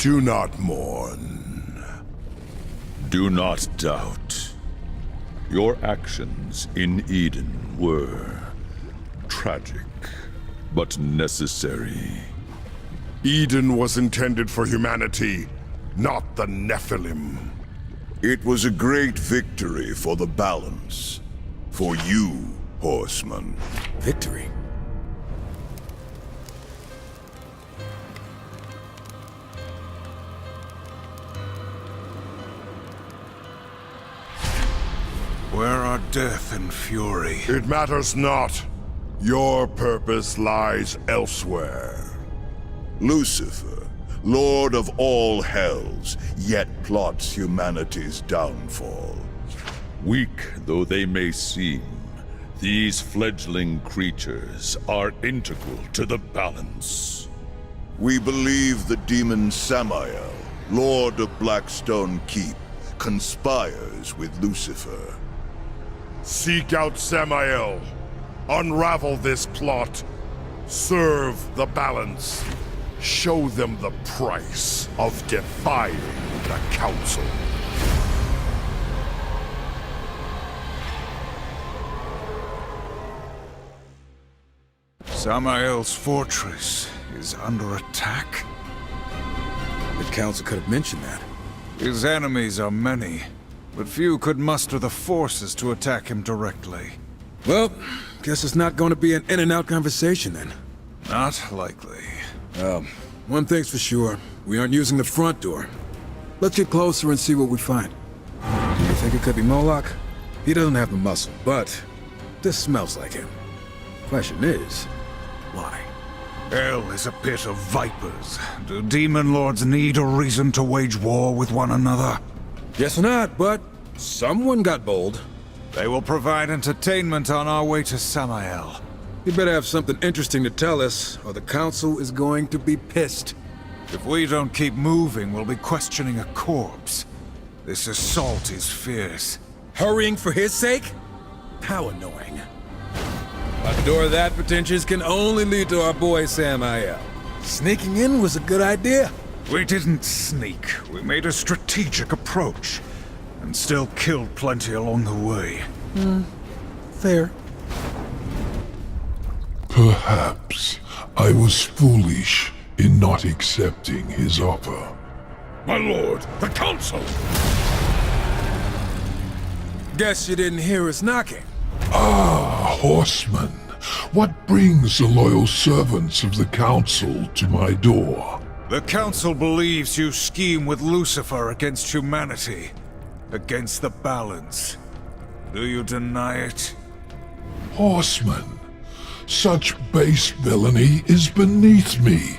Do not mourn. Do not doubt. Your actions in Eden were tragic, but necessary. Eden was intended for humanity, not the Nephilim. It was a great victory for the balance. For you, Horseman. Victory? Where are death and fury? It matters not. Your purpose lies elsewhere. Lucifer, Lord of all hells, yet plots humanity's downfall. Weak though they may seem, these fledgling creatures are integral to the balance. We believe the demon Samael, Lord of Blackstone Keep, conspires with Lucifer. Seek out Samael. Unravel this plot. Serve the balance. Show them the price of defying the Council. Samael's fortress is under attack. The Council could have mentioned that. His enemies are many, but few could muster the forces to attack him directly. Well, guess it's not going to be an in-and-out conversation then. Not likely. One thing's for sure. We aren't using the front door. Let's get closer and see what we find. Do you think it could be Moloch? He doesn't have the muscle, but this smells like him. Question is, why? Hell is a pit of vipers. Do demon lords need a reason to wage war with one another? Guess not, but someone got bold. They will provide entertainment on our way to Samael. You better have something interesting to tell us, or the Council is going to be pissed. If we don't keep moving, we'll be questioning a corpse. This assault is fierce. Hurrying for his sake? How annoying. A door that pretentious can only lead to our boy Samael. Sneaking in was a good idea. We didn't sneak. We made a strategic approach. And still killed plenty along the way. Fair. Perhaps I was foolish in not accepting his offer. My lord, the Council! Guess you didn't hear us knocking. Ah, Horseman, what brings the loyal servants of the Council to my door? The Council believes you scheme with Lucifer against humanity. Against the balance. Do you deny it? Horseman, such base villainy is beneath me.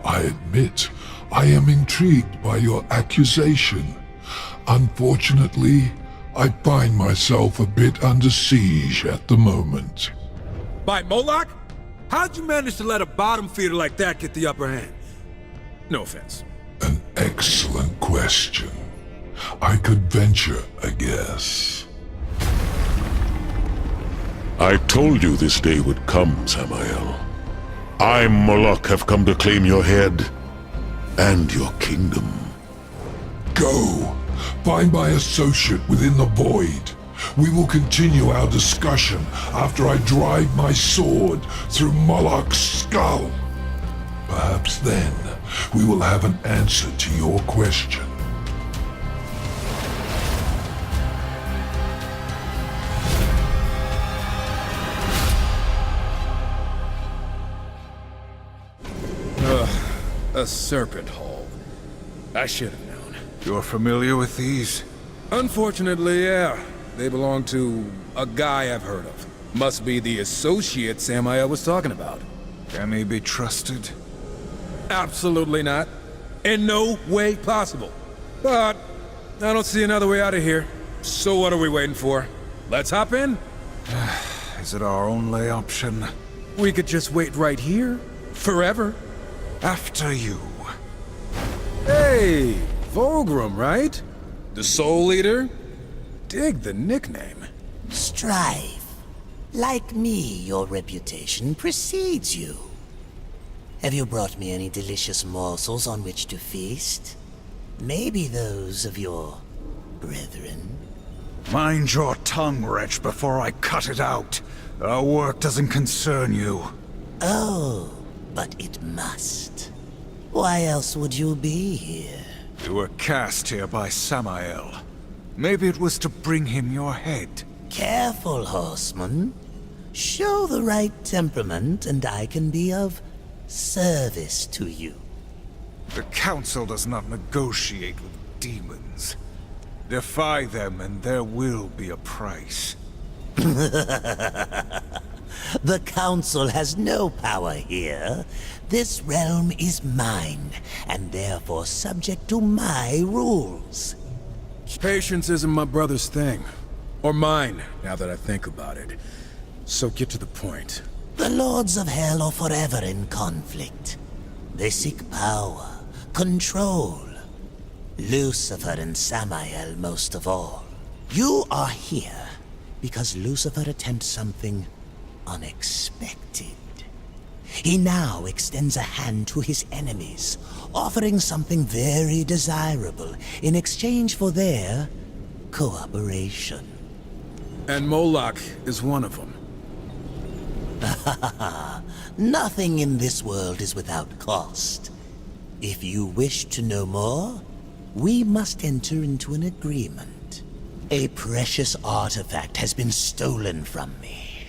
I admit, I am intrigued by your accusation. Unfortunately, I find myself a bit under siege at the moment. By Moloch? How'd you manage to let a bottom feeder like that get the upper hand? No offense. An excellent question. I could venture a guess. I told you this day would come, Samael. I, Moloch, have come to claim your head and your kingdom. Go! Find my associate within the void. We will continue our discussion after I drive my sword through Moloch's skull. Perhaps then we will have an answer to your question. A serpent hole. I should have known. You're familiar with these? Unfortunately, yeah. They belong to a guy I've heard of. Must be the associate Samael was talking about. Can he be trusted? Absolutely not. In no way possible. But I don't see another way out of here. So what are we waiting for? Let's hop in? Is it our only option? We could just wait right here. Forever. After you. Hey, Vulgrim, right? The Soul Eater? Dig the nickname. Strife. Like me, your reputation precedes you. Have you brought me any delicious morsels on which to feast? Maybe those of your brethren? Mind your tongue, wretch, before I cut it out. Our work doesn't concern you. Oh, but it must. Why else would you be here? You were cast here by Samael. Maybe it was to bring him your head. Careful, horseman. Show the right temperament, and I can be of service to you. The Council does not negotiate with demons. Defy them, and there will be a price. The Council has no power here. This realm is mine, and therefore subject to my rules. Patience isn't my brother's thing. Or mine, now that I think about it. So get to the point. The Lords of Hell are forever in conflict. They seek power, control. Lucifer and Samael most of all. You are here because Lucifer attempts something unexpected. He now extends a hand to his enemies, offering something very desirable in exchange for their cooperation. And Moloch is one of them. Nothing in this world is without cost. If you wish to know more, we must enter into an agreement. A precious artifact has been stolen from me.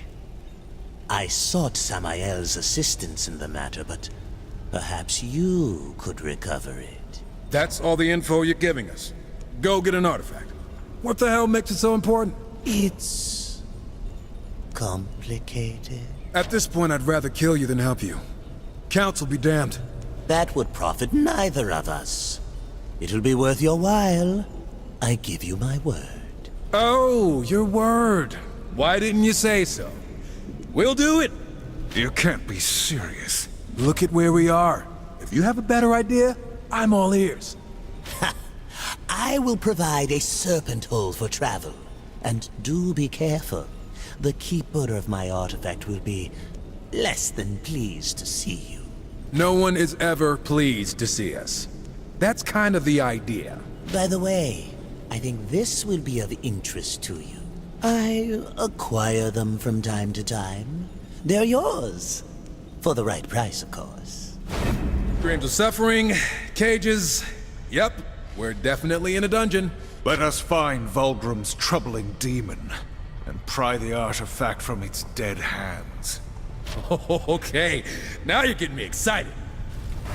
I sought Samael's assistance in the matter, but perhaps you could recover it. That's all the info you're giving us. Go get an artifact. What the hell makes it so important? It's complicated. At this point, I'd rather kill you than help you. Council be damned. That would profit neither of us. It'll be worth your while. I give you my word. Oh, your word. Why didn't you say so? We'll do it. You can't be serious. Look at where we are. If you have a better idea, I'm all ears. I will provide a serpent hole for travel. And do be careful. The keeper of my artifact will be less than pleased to see you. No one is ever pleased to see us. That's kind of the idea. By the way, I think this will be of interest to you. I acquire them from time to time. They're yours. For the right price, of course. Dreams of suffering, cages. Yep, we're definitely in a dungeon. Let us find Vulgrim's troubling demon and pry the artifact from its dead hands. Okay, now you're getting me excited.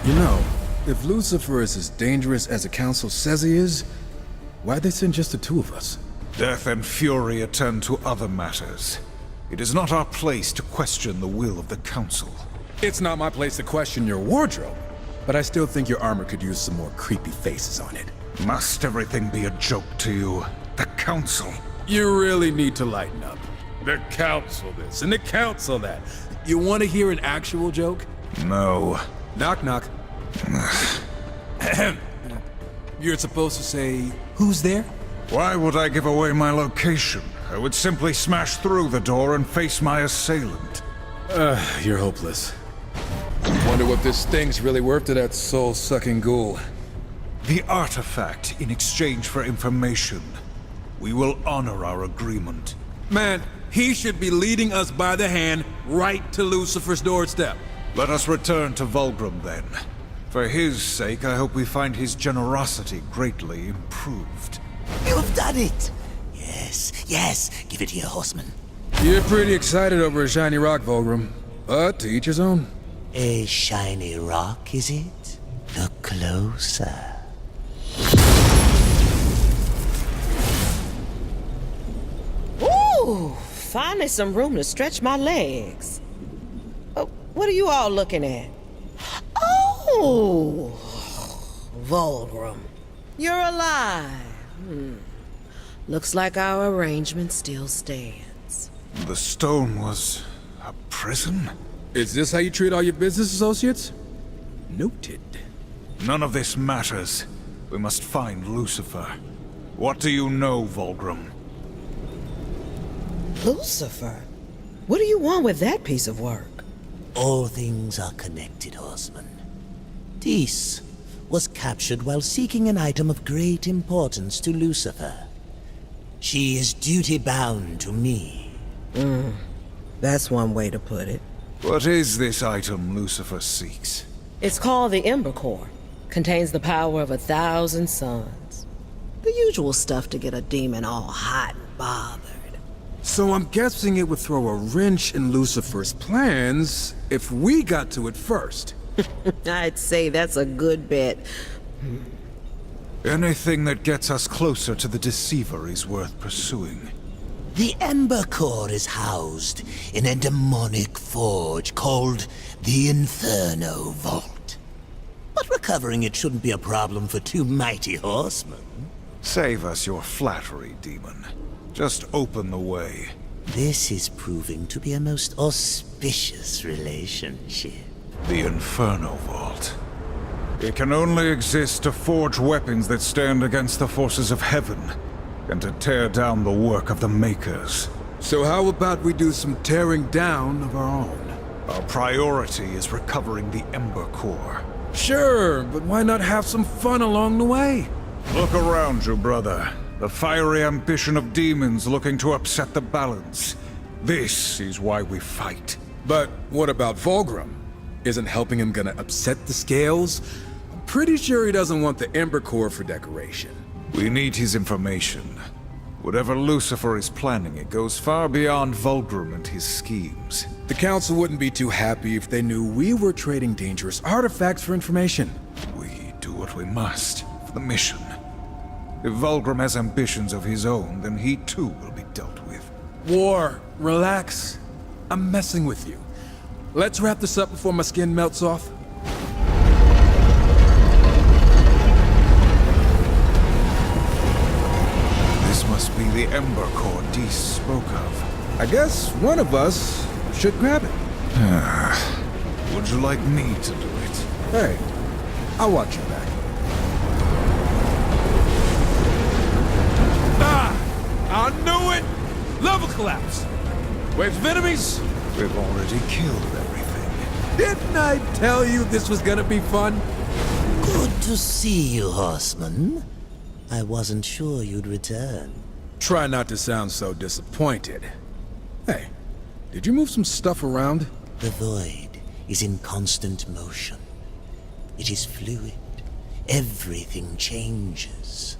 You know, if Lucifer is as dangerous as the Council says he is, why'd they send just the two of us? Death and fury attend to other matters. It is not our place to question the will of the Council. It's not my place to question your wardrobe, but I still think your armor could use some more creepy faces on it. Must everything be a joke to you? The Council? You really need to lighten up. The Council this, and the Council that. You want to hear an actual joke? No. Knock knock. You're supposed to say, who's there? Why would I give away my location? I would simply smash through the door and face my assailant. You're hopeless. Wonder what this thing's really worth to that soul-sucking ghoul. The artifact in exchange for information. We will honor our agreement. Man, he should be leading us by the hand right to Lucifer's doorstep. Let us return to Vulgrim then. For his sake, I hope we find his generosity greatly improved. You've done it! Yes, yes, give it here, horseman. You're pretty excited over a shiny rock, Vulgrim. But to each his own. A shiny rock, is it? Look closer. Ooh, finally some room to stretch my legs. What are you all looking at? Oh, Vulgrim, you're alive. Looks like our arrangement still stands. The stone was a prison? Is this how you treat all your business associates? Noted. None of this matters. We must find Lucifer. What do you know, Vulgrim? Lucifer? What do you want with that piece of work? All things are connected, Horseman. Dis was captured while seeking an item of great importance to Lucifer. She is duty-bound to me. That's one way to put it. What is this item Lucifer seeks? It's called the Ember Core. Contains the power of 1,000 suns. The usual stuff to get a demon all hot and bothered. So I'm guessing it would throw a wrench in Lucifer's plans if we got to it first. I'd say that's a good bet. Anything that gets us closer to the Deceiver is worth pursuing. The Ember Core is housed in a demonic forge called the Inferno Vault. But recovering it shouldn't be a problem for two mighty horsemen. Save us your flattery, demon. Just open the way. This is proving to be a most auspicious relationship. The Inferno Vault. It can only exist to forge weapons that stand against the forces of heaven, and to tear down the work of the Makers. So how about we do some tearing down of our own? Our priority is recovering the Ember Core. Sure, but why not have some fun along the way? Look around you, brother. The fiery ambition of demons looking to upset the balance. This is why we fight. But what about Volgrim? Isn't helping him gonna upset the scales? I'm pretty sure he doesn't want the Ember Core for decoration. We need his information. Whatever Lucifer is planning, it goes far beyond Volgrim and his schemes. The Council wouldn't be too happy if they knew we were trading dangerous artifacts for information. We do what we must for the mission. If Volgrim has ambitions of his own, then he too will be dealt with. War, relax. I'm messing with you. Let's wrap this up before my skin melts off. This must be the Ember Core Dis spoke of. I guess one of us should grab it. Would you like me to do it? Hey, I'll watch your back. I knew it! Level collapse! Waves of enemies! We've already killed everything. Didn't I tell you this was gonna be fun? Good to see you, Horseman. I wasn't sure you'd return. Try not to sound so disappointed. Hey, did you move some stuff around? The void is in constant motion. It is fluid. Everything changes.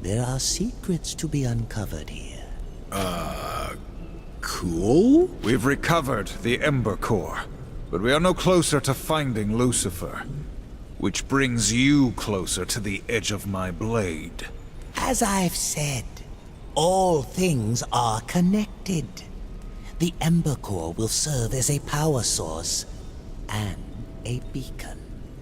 There are secrets to be uncovered here. Cool? We've recovered the Ember Core, but we are no closer to finding Lucifer. Which brings you closer to the edge of my blade. As I've said, all things are connected. The Ember Core will serve as a power source and a beacon.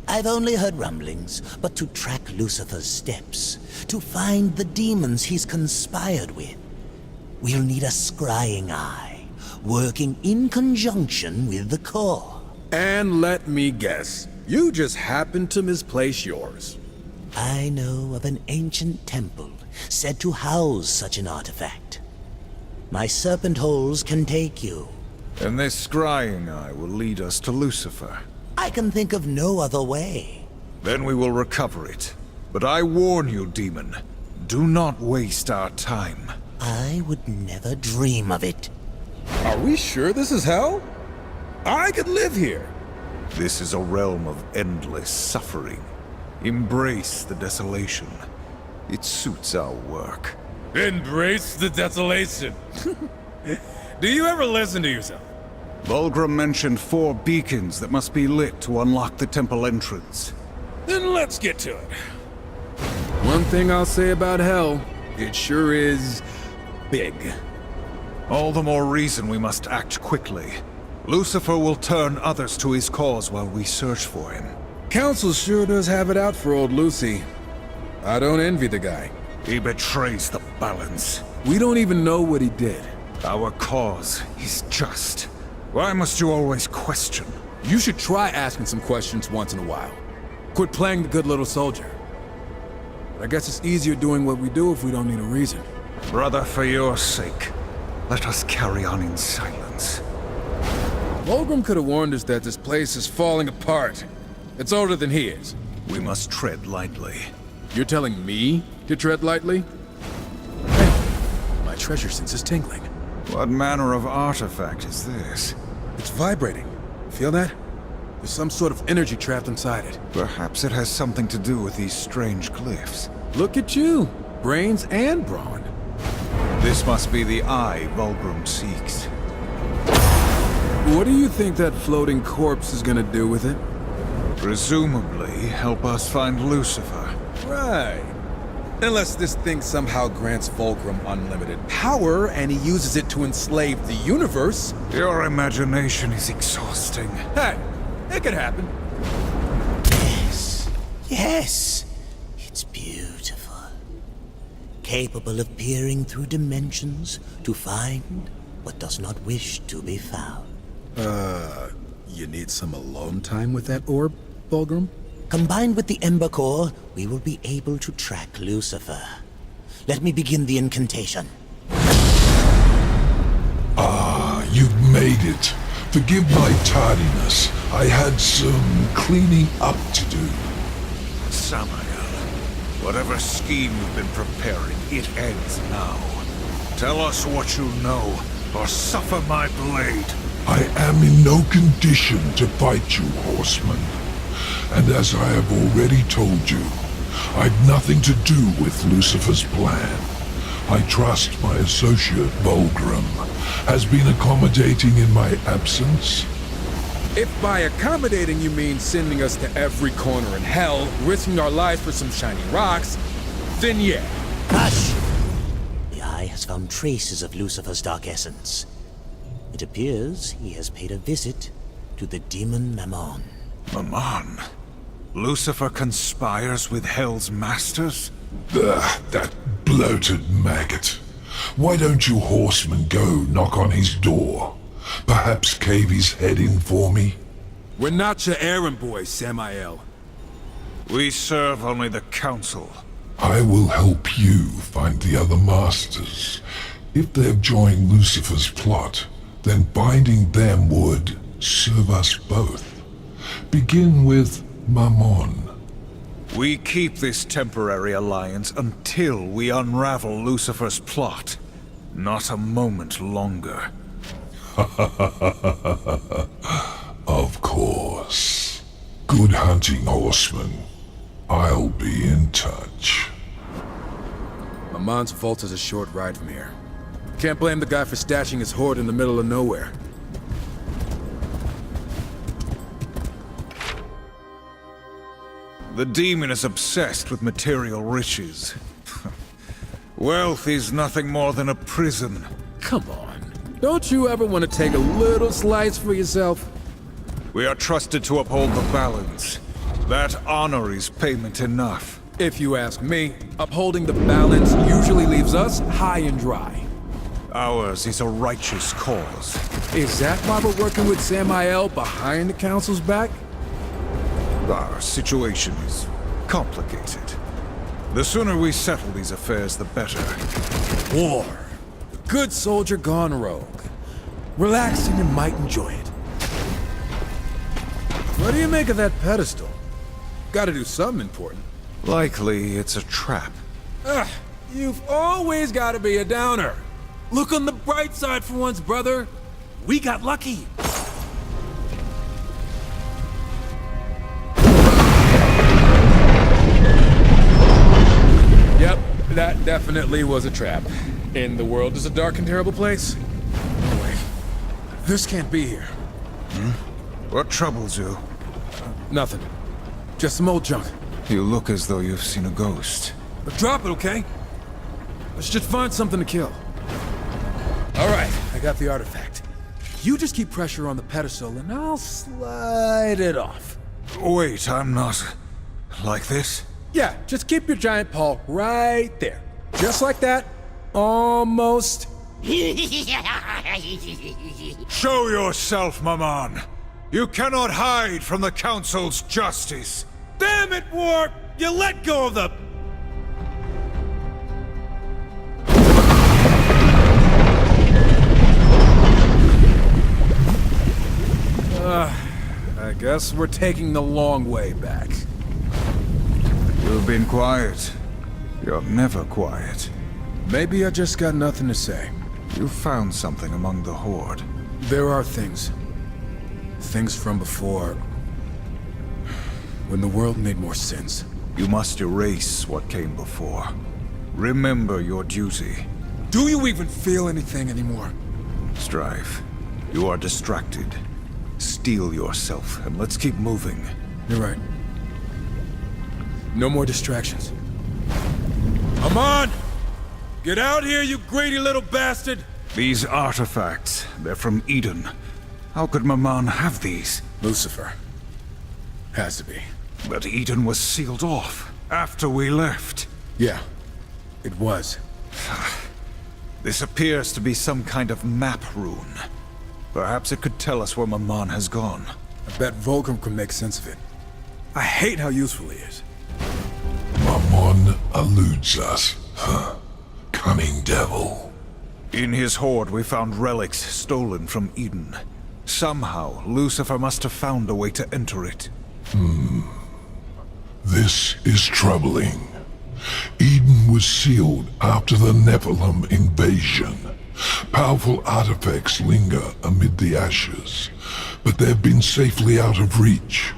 I've only heard rumblings, but to track Lucifer's steps, to find the demons he's conspired with, we'll need a scrying eye, working in conjunction with the core. And let me guess, you just happened to misplace yours. I know of an ancient temple said to house such an artifact. My serpent holes can take you. And this scrying eye will lead us to Lucifer. I can think of no other way. Then we will recover it. But I warn you, demon, do not waste our time. I would never dream of it. Are we sure this is hell? I could live here. This is a realm of endless suffering. Embrace the desolation. It suits our work. Embrace the desolation. Do you ever listen to yourself? Volgrim mentioned 4 beacons that must be lit to unlock the temple entrance. Then let's get to it. One thing I'll say about hell, it sure is big. All the more reason we must act quickly. Lucifer will turn others to his cause while we search for him. Council sure does have it out for old Lucy. I don't envy the guy. He betrays the balance. We don't even know what he did. Our cause is just. Why must you always question? You should try asking some questions once in a while. Quit playing the good little soldier. But I guess it's easier doing what we do if we don't need a reason. Brother, for your sake, let us carry on in silence. Volgrim could have warned us that this place is falling apart. It's older than he is. We must tread lightly. You're telling me to tread lightly? Hey, my treasure sense is tingling. What manner of artifact is this? It's vibrating. Feel that? There's some sort of energy trapped inside it. Perhaps it has something to do with these strange glyphs. Look at you. Brains and brawn. This must be the eye Volgrim seeks. What do you think that floating corpse is gonna do with it? Presumably help us find Lucifer. Right. Unless this thing somehow grants Volgrim unlimited power and he uses it to enslave the universe. Your imagination is exhausting. Hey, it could happen. Yes. Yes. It's beautiful. Capable of peering through dimensions to find what does not wish to be found. You need some alone time with that orb, Volgrim? Combined with the Ember Core, we will be able to track Lucifer. Let me begin the incantation. You've made it. Forgive my tardiness. I had some cleaning up to do. Samael, whatever scheme you've been preparing, it ends now. Tell us what you know, or suffer my blade. I am in no condition to fight you, horseman. And as I have already told you, I've nothing to do with Lucifer's plan. I trust my associate Volgrim has been accommodating in my absence. If by accommodating you mean sending us to every corner in hell, risking our lives for some shiny rocks, then yeah. Hush! The Eye has found traces of Lucifer's dark essence. It appears he has paid a visit to the demon Mammon. Mammon? Lucifer conspires with Hell's masters? That bloated maggot. Why don't you horsemen go knock on his door? Perhaps cave his head in for me? We're not your errand boys, Samael. We serve only the Council. I will help you find the other masters. If they've joined Lucifer's plot, then binding them would serve us both. Begin with Mammon. We keep this temporary alliance until we unravel Lucifer's plot. Not a moment longer. Of course. Good hunting, horseman. I'll be in touch. Mammon's vault is a short ride from here. Can't blame the guy for stashing his hoard in the middle of nowhere. The demon is obsessed with material riches. Wealth is nothing more than a prison. Come on. Don't you ever want to take a little slice for yourself? We are trusted to uphold the balance. That honor is payment enough. If you ask me, upholding the balance usually leaves us high and dry. Ours is a righteous cause. Is that why we're working with Samael behind the Council's back? Our situation is complicated. The sooner we settle these affairs, the better. War. A good soldier gone rogue. Relax and you might enjoy it. What do you make of that pedestal? Gotta do something important. Likely it's a trap. Ugh, you've always gotta be a downer. Look on the bright side for once, brother. We got lucky. Yep, that definitely was a trap. And the world is a dark and terrible place. No way. This can't be here. What troubles you? Nothing. Just some old junk. You look as though you've seen a ghost. But drop it, okay? Let's just find something to kill. Alright, I got the artifact. You just keep pressure on the pedestal and I'll slide it off. Wait, I'm not... like this? Yeah, just keep your giant paw right there. Just like that. Almost. Show yourself, Mammon! You cannot hide from the Council's justice! Damn it, Warp! You let go of the... I guess we're taking the long way back. You've been quiet. You're never quiet. Maybe I just got nothing to say. You found something among the Horde. There are things. Things from before. When the world made more sense. You must erase what came before. Remember your duty. Do you even feel anything anymore? Strife, you are distracted. Steel yourself, and let's keep moving. You're right. No more distractions. Amon! Get out here, you greedy little bastard! These artifacts, they're from Eden. How could Maman have these? Lucifer. Has to be. But Eden was sealed off after we left. Yeah, it was. This appears to be some kind of map rune. Perhaps it could tell us where Maman has gone. I bet Volcrum can make sense of it. I hate how useful he is. Mammon eludes us. Huh. Cunning devil. In his hoard, we found relics stolen from Eden. Somehow, Lucifer must have found a way to enter it. This is troubling. Eden was sealed after the Nephilim invasion. Powerful artifacts linger amid the ashes, but they've been safely out of reach.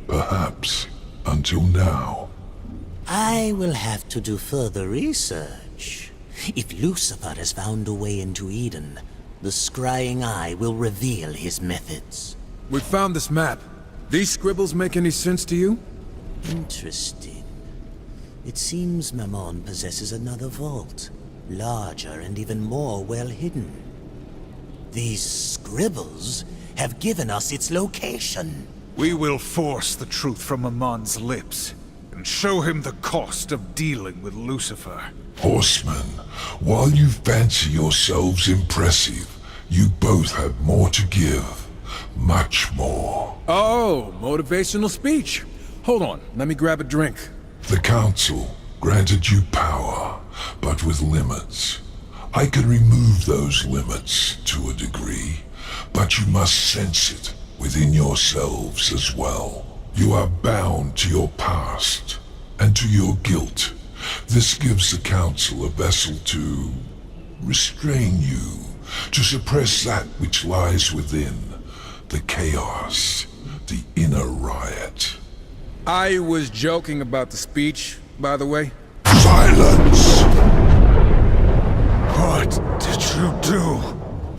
Perhaps until now. I will have to do further research. If Lucifer has found a way into Eden, the scrying eye will reveal his methods. We found this map. These scribbles make any sense to you? Interesting. It seems Mammon possesses another vault, larger and even more well hidden. These scribbles have given us its location. We will force the truth from Mamon's lips, and show him the cost of dealing with Lucifer. Horsemen, while you fancy yourselves impressive, you both have more to give. Much more. Oh, motivational speech. Hold on, let me grab a drink. The Council granted you power, but with limits. I can remove those limits to a degree, but you must sense it within yourselves as well. You are bound to your past and to your guilt. This gives the Council a vessel to restrain you, to suppress that which lies within, the chaos, the inner riot. I was joking about the speech, by the way. Silence! What did you do?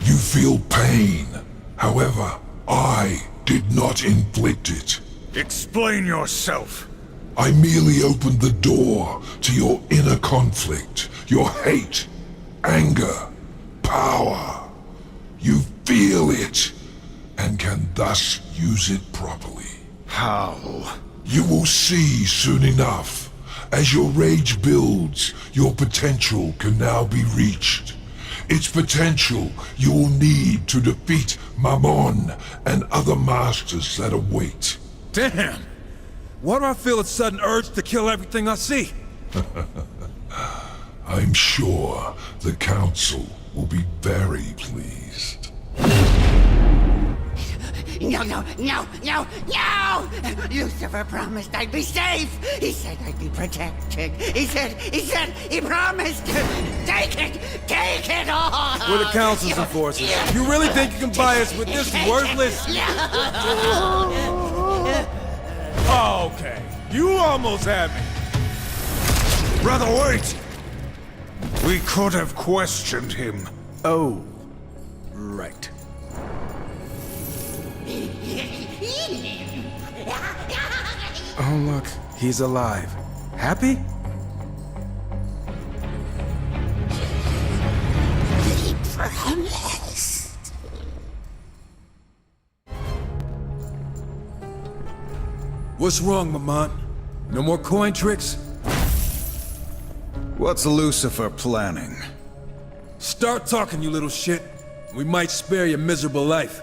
You feel pain. However, I did not inflict it. Explain yourself. I merely opened the door to your inner conflict, your hate, anger, power. You feel it, and can thus use it properly. How? You will see soon enough. As your rage builds, your potential can now be reached. Its potential you will need to defeat Mammon and other masters that await. Damn! Why do I feel a sudden urge to kill everything I see? I'm sure the Council will be very pleased. No! Lucifer promised I'd be safe! He said I'd be protected. He promised! Take it all! We're the Council's enforcers. You really think you can buy us with this worthless... Oh, okay. You almost had me. Brother, wait! We could have questioned him. Oh, right. Oh, look. He's alive. Happy? He promised. What's wrong, Mammon? No more coin tricks? What's Lucifer planning? Start talking, you little shit. We might spare your miserable life.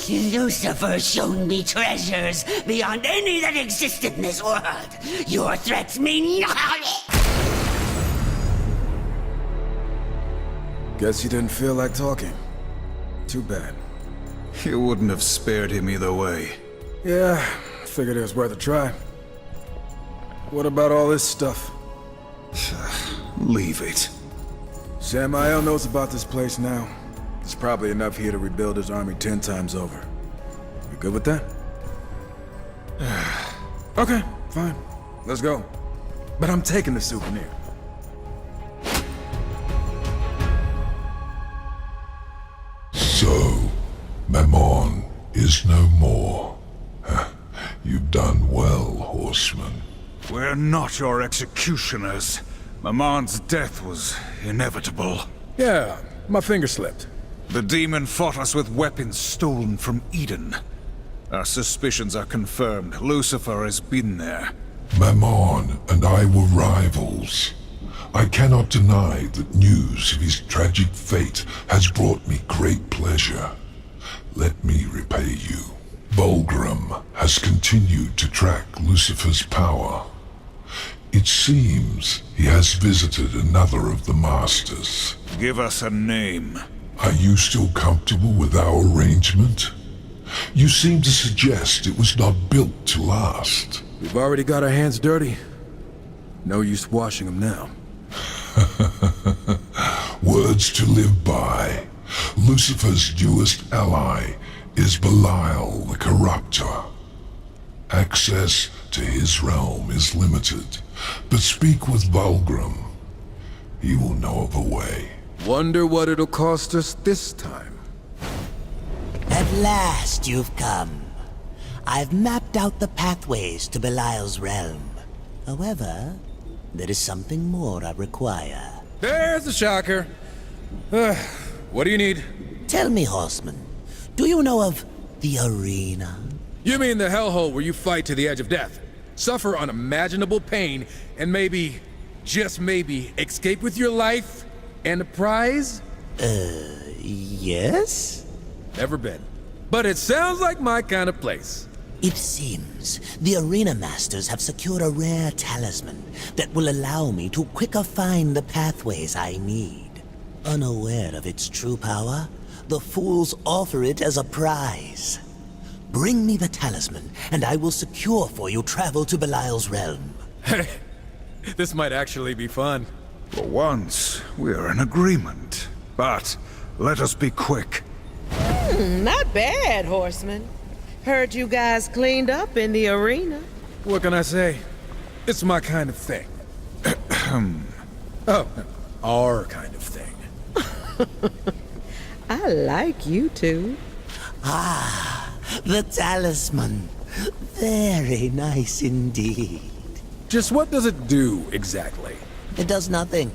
Lucifer's shown me treasures beyond any that exist in this world. Your threats mean nothing. Guess you didn't feel like talking. Too bad. You wouldn't have spared him either way. Yeah, figured it was worth a try. What about all this stuff? Leave it. Samael knows about this place now. There's probably enough here to rebuild his army 10 times over. You good with that? Okay, fine. Let's go. But I'm taking the souvenir. So, Mammon is no more. You've done well, horseman. We're not your executioners. Mamon's death was inevitable. Yeah, my finger slipped. The demon fought us with weapons stolen from Eden. Our suspicions are confirmed. Lucifer has been there. Mammon and I were rivals. I cannot deny that news of his tragic fate has brought me great pleasure. Let me repay you. Bulgrim has continued to track Lucifer's power. It seems he has visited another of the Masters. Give us a name. Are you still comfortable with our arrangement? You seem to suggest it was not built to last. We've already got our hands dirty. No use washing them now. Words to live by. Lucifer's newest ally is Belial the Corruptor. Access to his realm is limited, but speak with Bulgrim. He will know of a way. Wonder what it'll cost us this time. At last you've come. I've mapped out the pathways to Belial's realm. However, there is something more I require. There's the shocker. What do you need? Tell me, Horseman, do you know of the arena? You mean the hellhole where you fight to the edge of death, suffer unimaginable pain, and maybe, just maybe, escape with your life and a prize? Yes? Never been. But it sounds like my kind of place. It seems the Arena Masters have secured a rare talisman that will allow me to quicker find the pathways I need. Unaware of its true power, the fools offer it as a prize. Bring me the talisman, and I will secure for you travel to Belial's realm. Hey, this might actually be fun. For once, we're in agreement. But let us be quick. Not bad, Horseman. Heard you guys cleaned up in the arena. What can I say? It's my kind of thing. Oh, our kind of thing. I like you two. The talisman. Very nice indeed. Just what does it do, exactly? It does nothing.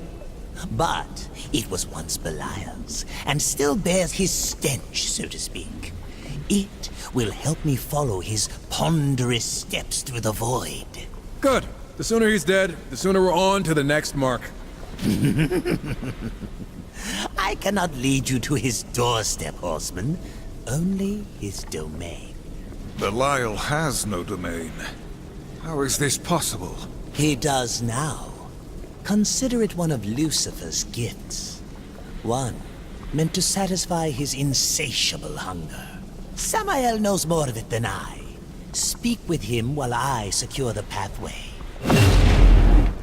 But it was once Belial's, and still bears his stench, so to speak. It will help me follow his ponderous steps through the void. Good. The sooner he's dead, the sooner we're on to the next mark. I cannot lead you to his doorstep, Horseman. Only his domain. Belial has no domain. How is this possible? He does now. Consider it one of Lucifer's gifts. One meant to satisfy his insatiable hunger. Samael knows more of it than I. Speak with him while I secure the pathway.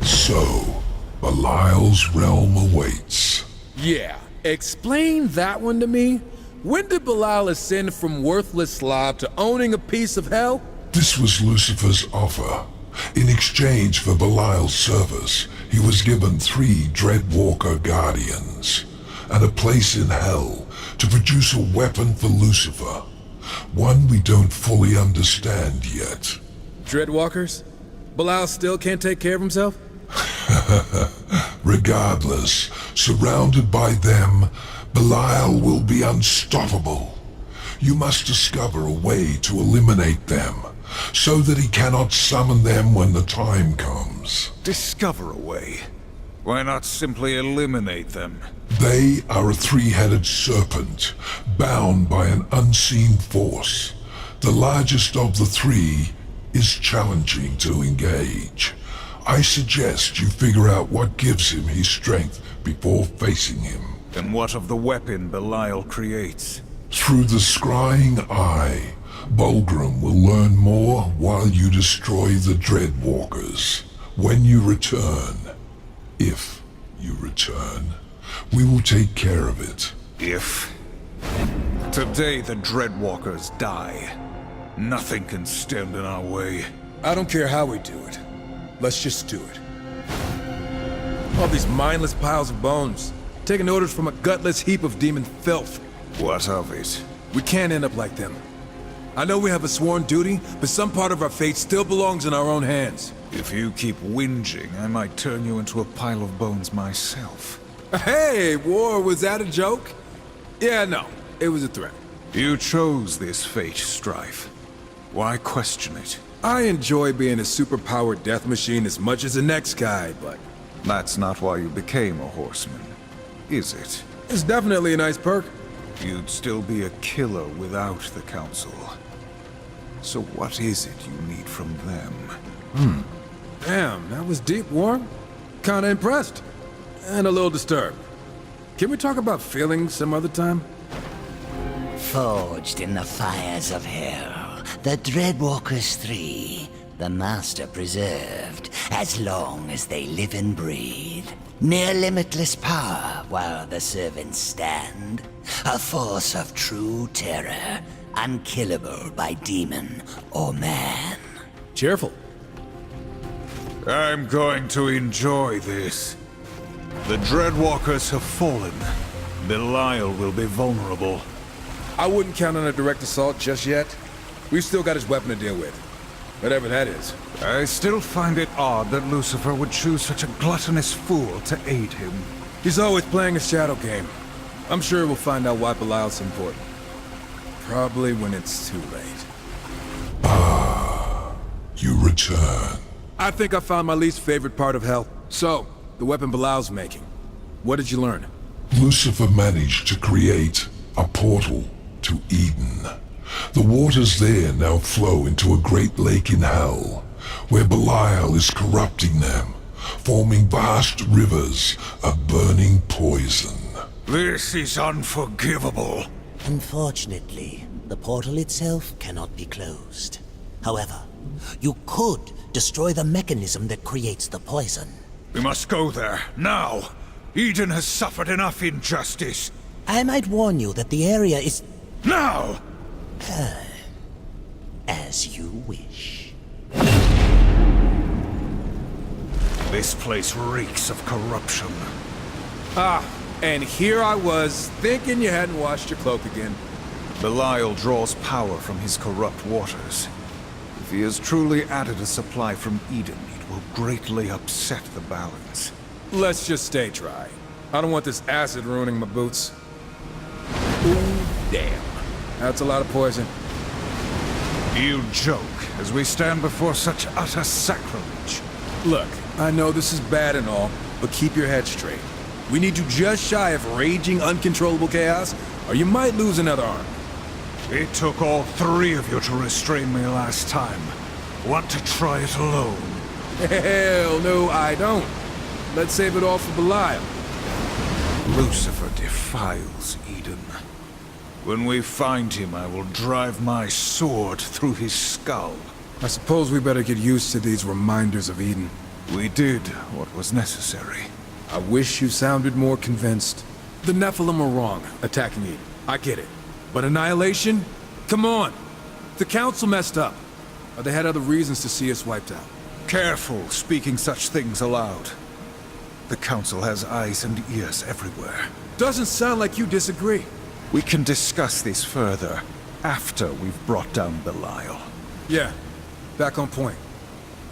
So, Belial's realm awaits. Yeah, explain that one to me. When did Belial ascend from worthless slob to owning a piece of hell? This was Lucifer's offer. In exchange for Belial's service, he was given 3 Dreadwalker Guardians, and a place in hell to produce a weapon for Lucifer. One we don't fully understand yet. Dreadwalkers? Belial still can't take care of himself? Regardless, surrounded by them, Belial will be unstoppable. You must discover a way to eliminate them, so that he cannot summon them when the time comes. Discover a way. Why not simply eliminate them? They are a 3-headed serpent, bound by an unseen force. The largest of the 3 is challenging to engage. I suggest you figure out what gives him his strength before facing him. And what of the weapon Belial creates? Through the scrying eye, Bulgrim will learn more while you destroy the Dreadwalkers. When you return, if you return, we will take care of it. If today the Dreadwalkers die, nothing can stand in our way. I don't care how we do it. Let's just do it. All these mindless piles of bones, taking orders from a gutless heap of demon filth. What of it? We can't end up like them. I know we have a sworn duty, but some part of our fate still belongs in our own hands. If you keep whinging, I might turn you into a pile of bones myself. Hey, War, was that a joke? Yeah, no, it was a threat. You chose this fate, Strife. Why question it? I enjoy being a superpowered death machine as much as the next guy, but That's not why you became a horseman, is it? it's definitely a nice perk. You'd still be a killer without the Council. So what is it you need from them? Damn, that was deep, War. Kinda impressed. And a little disturbed. Can we talk about feelings some other time? Forged in the fires of hell, the Dreadwalkers 3, the Master preserved, as long as they live and breathe. Near limitless power while the servants stand. A force of true terror, unkillable by demon or man. Cheerful. I'm going to enjoy this. The Dreadwalkers have fallen. Belial will be vulnerable. I wouldn't count on a direct assault just yet. We've still got his weapon to deal with. Whatever that is. I still find it odd that Lucifer would choose such a gluttonous fool to aid him. He's always playing a shadow game. I'm sure we'll find out why Belial's important. Probably when it's too late. You return. I think I found my least favorite part of hell. So, the weapon Belial's making. What did you learn? Lucifer managed to create a portal to Eden. The waters there now flow into a great lake in hell, where Belial is corrupting them, forming vast rivers of burning poison. This is unforgivable. Unfortunately, the portal itself cannot be closed. However, you could destroy the mechanism that creates the poison. We must go there, now. Eden has suffered enough injustice. I might warn you that the area is Now! as you wish. This place reeks of corruption. And here I was, thinking you hadn't washed your cloak again. Belial draws power from his corrupt waters. If he has truly added a supply from Eden, it will greatly upset the balance. Let's just stay dry. I don't want this acid ruining my boots. Ooh, damn. That's a lot of poison. You joke as we stand before such utter sacrilege. Look, I know this is bad and all, but keep your head straight. We need you just shy of raging, uncontrollable chaos, or you might lose another arm. It took all three of you to restrain me last time. Want to try it alone? Hell no, I don't. Let's save it all for Belial. Lucifer defiles Eden. When we find him, I will drive my sword through his skull. I suppose we better get used to these reminders of Eden. We did what was necessary. I wish you sounded more convinced. The Nephilim were wrong, attacking Eden. I get it. But Annihilation? Come on! The Council messed up. Or they had other reasons to see us wiped out. Careful speaking such things aloud. The Council has eyes and ears everywhere. Doesn't sound like you disagree. We can discuss this further after we've brought down Belial. Yeah, back on point.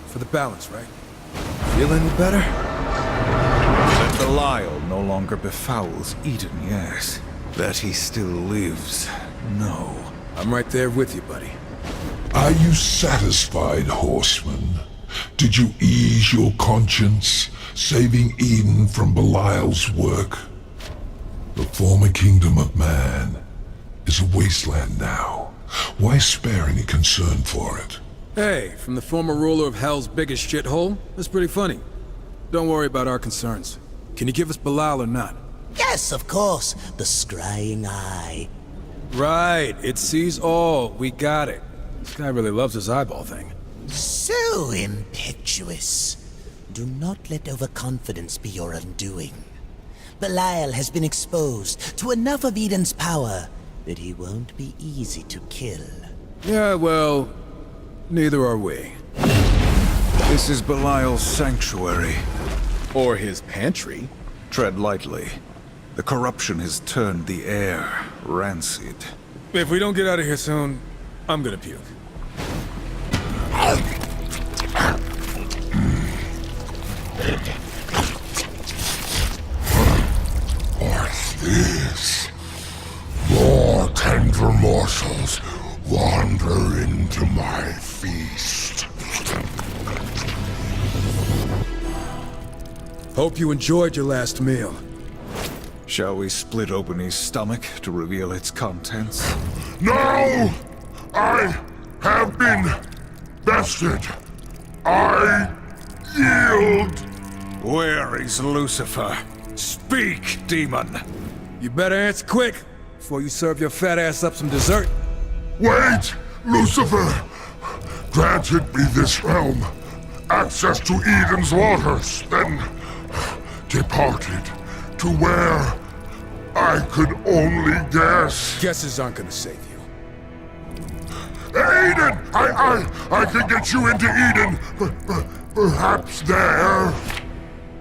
For the balance, right? Feel any better? That Belial no longer befouls Eden, yes. That he still lives, no. I'm right there with you, buddy. Are you satisfied, horseman? Did you ease your conscience, saving Eden from Belial's work? The former kingdom of man is a wasteland now. Why spare any concern for it? Hey, from the former ruler of Hell's biggest shithole? That's pretty funny. Don't worry about our concerns. Can you give us Belial or not? Yes, of course. The scrying eye. Right, it sees all. We got it. This guy really loves his eyeball thing. So impetuous. Do not let overconfidence be your undoing. Belial has been exposed to enough of Eden's power that he won't be easy to kill. Yeah, well, neither are we. This is Belial's sanctuary. Or his pantry. Tread lightly. The corruption has turned the air rancid. If we don't get out of here soon, I'm gonna puke. What's this? More tender morsels wander into my feast. Hope you enjoyed your last meal. Shall we split open his stomach to reveal its contents? No! I have been bested. I yield. Where is Lucifer? Speak, demon! You better answer quick before you serve your fat ass up some dessert. Wait! Lucifer granted me this realm, access to Eden's waters, then departed to where I could only guess. Guesses aren't gonna save you. Eden! I can get you into Eden. Perhaps there.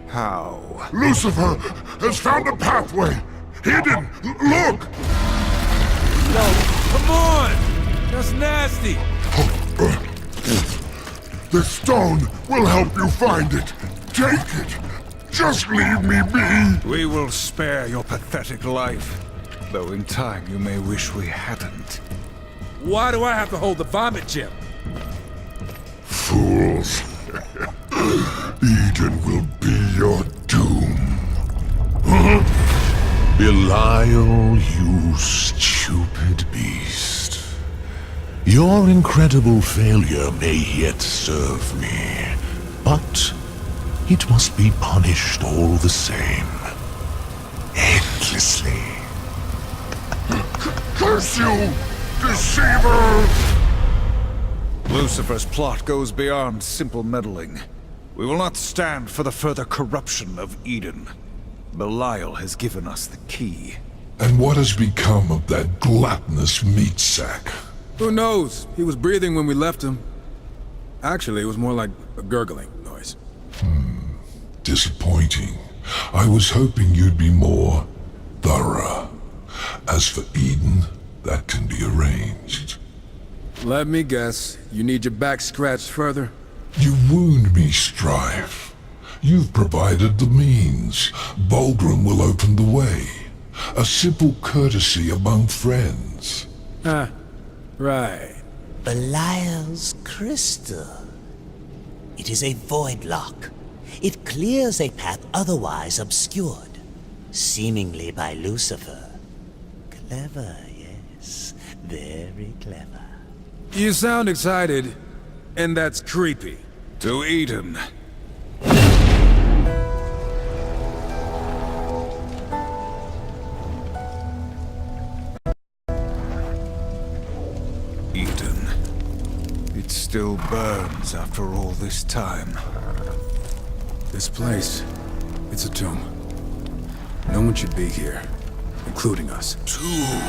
How? Lucifer has found a pathway. Hidden. Look! No, come on! That's nasty! The stone will help you find it. Take it. Just leave me be. We will spare your pathetic life. Though in time you may wish we hadn't. Why do I have to hold the vomit gem? Fools. Eden will be your doom. Belial, you stupid beast. Your incredible failure may yet serve me, but it must be punished all the same. Endlessly. Curse you, deceiver! Lucifer's plot goes beyond simple meddling. We will not stand for the further corruption of Eden. Belial has given us the key. And what has become of that gluttonous meat sack? Who knows? He was breathing when we left him. Actually, it was more like a gurgling noise. Disappointing. I was hoping you'd be more thorough. As for Eden, that can be arranged. Let me guess, you need your back scratched further? You wound me, Strife. You've provided the means. Vulgrim will open the way. A simple courtesy among friends. Ah, right. Belial's crystal. It is a void lock. It clears a path otherwise obscured, seemingly by Lucifer. Clever, yes. Very clever. You sound excited, and that's creepy. To Eden. Eden. It still burns after all this time. This place, it's a tomb. No one should be here, including us. Tomb.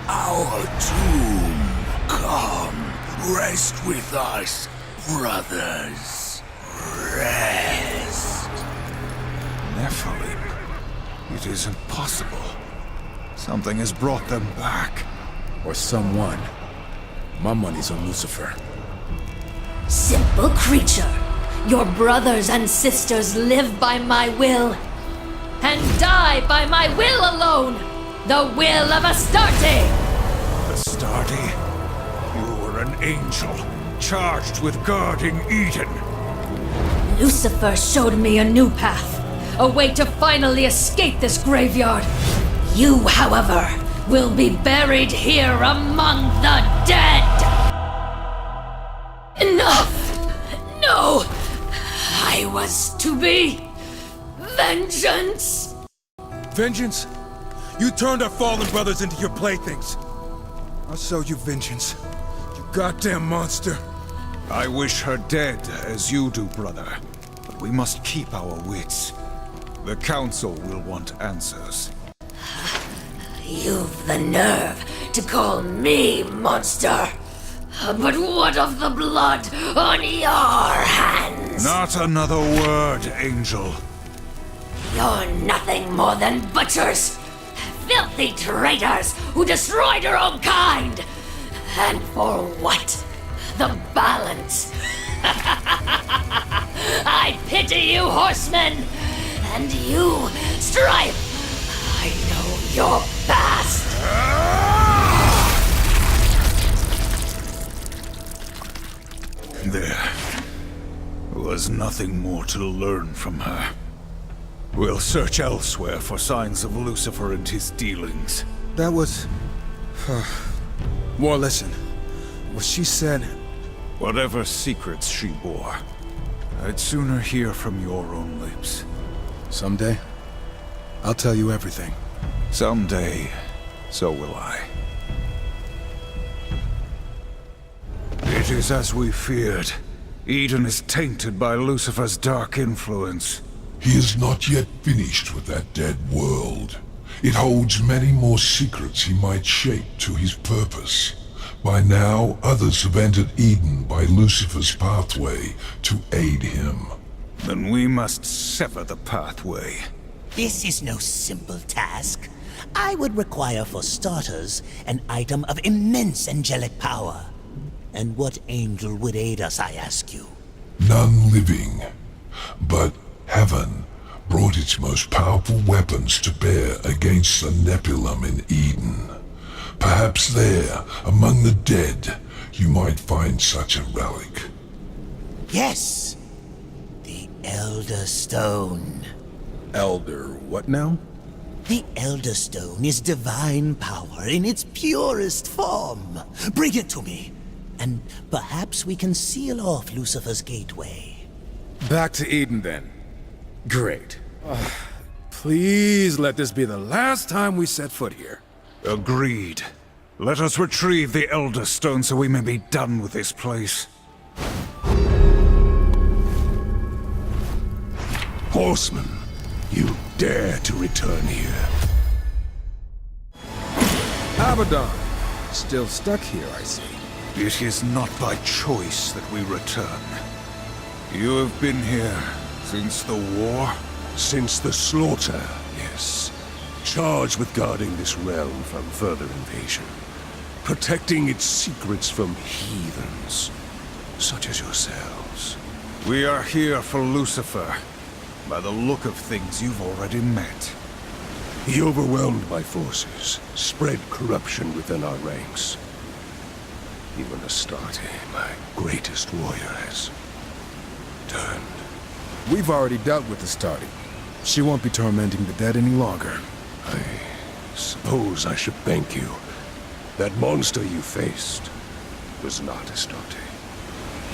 Our tomb. Come, rest with us, brothers. Rest. Nephilim. It is impossible. Something has brought them back. Or someone. My money's on Lucifer. Simple creature. Your brothers and sisters live by my will, and die by my will alone. The will of Astarte! Astarte? You were an angel, charged with guarding Eden. Lucifer showed me a new path, a way to finally escape this graveyard. You, however, will be buried here among the dead! Enough! No! I was to be... vengeance! Vengeance? You turned our fallen brothers into your playthings. I'll show you vengeance. You goddamn monster. I wish her dead, as you do, brother. But we must keep our wits. The Council will want answers. You've the nerve to call me monster. But what of the blood on your hands? Not another word, Angel. You're nothing more than butchers. Filthy traitors who destroyed your own kind. And for what? The balance. I pity you, horsemen. And you, Strife. I know your past. There was nothing more to learn from her. We'll search elsewhere for signs of Lucifer and his dealings. That was... War, listen. What she said... Whatever secrets she bore, I'd sooner hear from your own lips. Someday, I'll tell you everything. Someday, so will I. It is as we feared. Eden is tainted by Lucifer's dark influence. He is not yet finished with that dead world. It holds many more secrets he might shape to his purpose. By now, others have entered Eden by Lucifer's pathway to aid him. Then we must sever the pathway. This is no simple task. I would require, for starters, an item of immense angelic power. And what angel would aid us, I ask you? None living. But heaven brought its most powerful weapons to bear against the Nephilim in Eden. Perhaps there, among the dead, you might find such a relic. Yes! The Elder Stone. Elder what now? The Elder Stone is divine power in its purest form. Bring it to me, and perhaps we can seal off Lucifer's gateway. Back to Eden, then. Great. Please let this be the last time we set foot here. Agreed. Let us retrieve the Elder Stone so we may be done with this place. Horseman, you dare to return here. Abaddon. Still stuck here, I see. It is not by choice that we return. You have been here since the war? Since the slaughter, yes. Charged with guarding this realm from further invasion. Protecting its secrets from heathens, such as yourselves. We are here for Lucifer. By the look of things, you've already met. He overwhelmed my forces, spread corruption within our ranks. Even Astarte, my greatest warrior, has turned. We've already dealt with Astarte. She won't be tormenting the dead any longer. I suppose I should thank you. That monster you faced was not Astarte.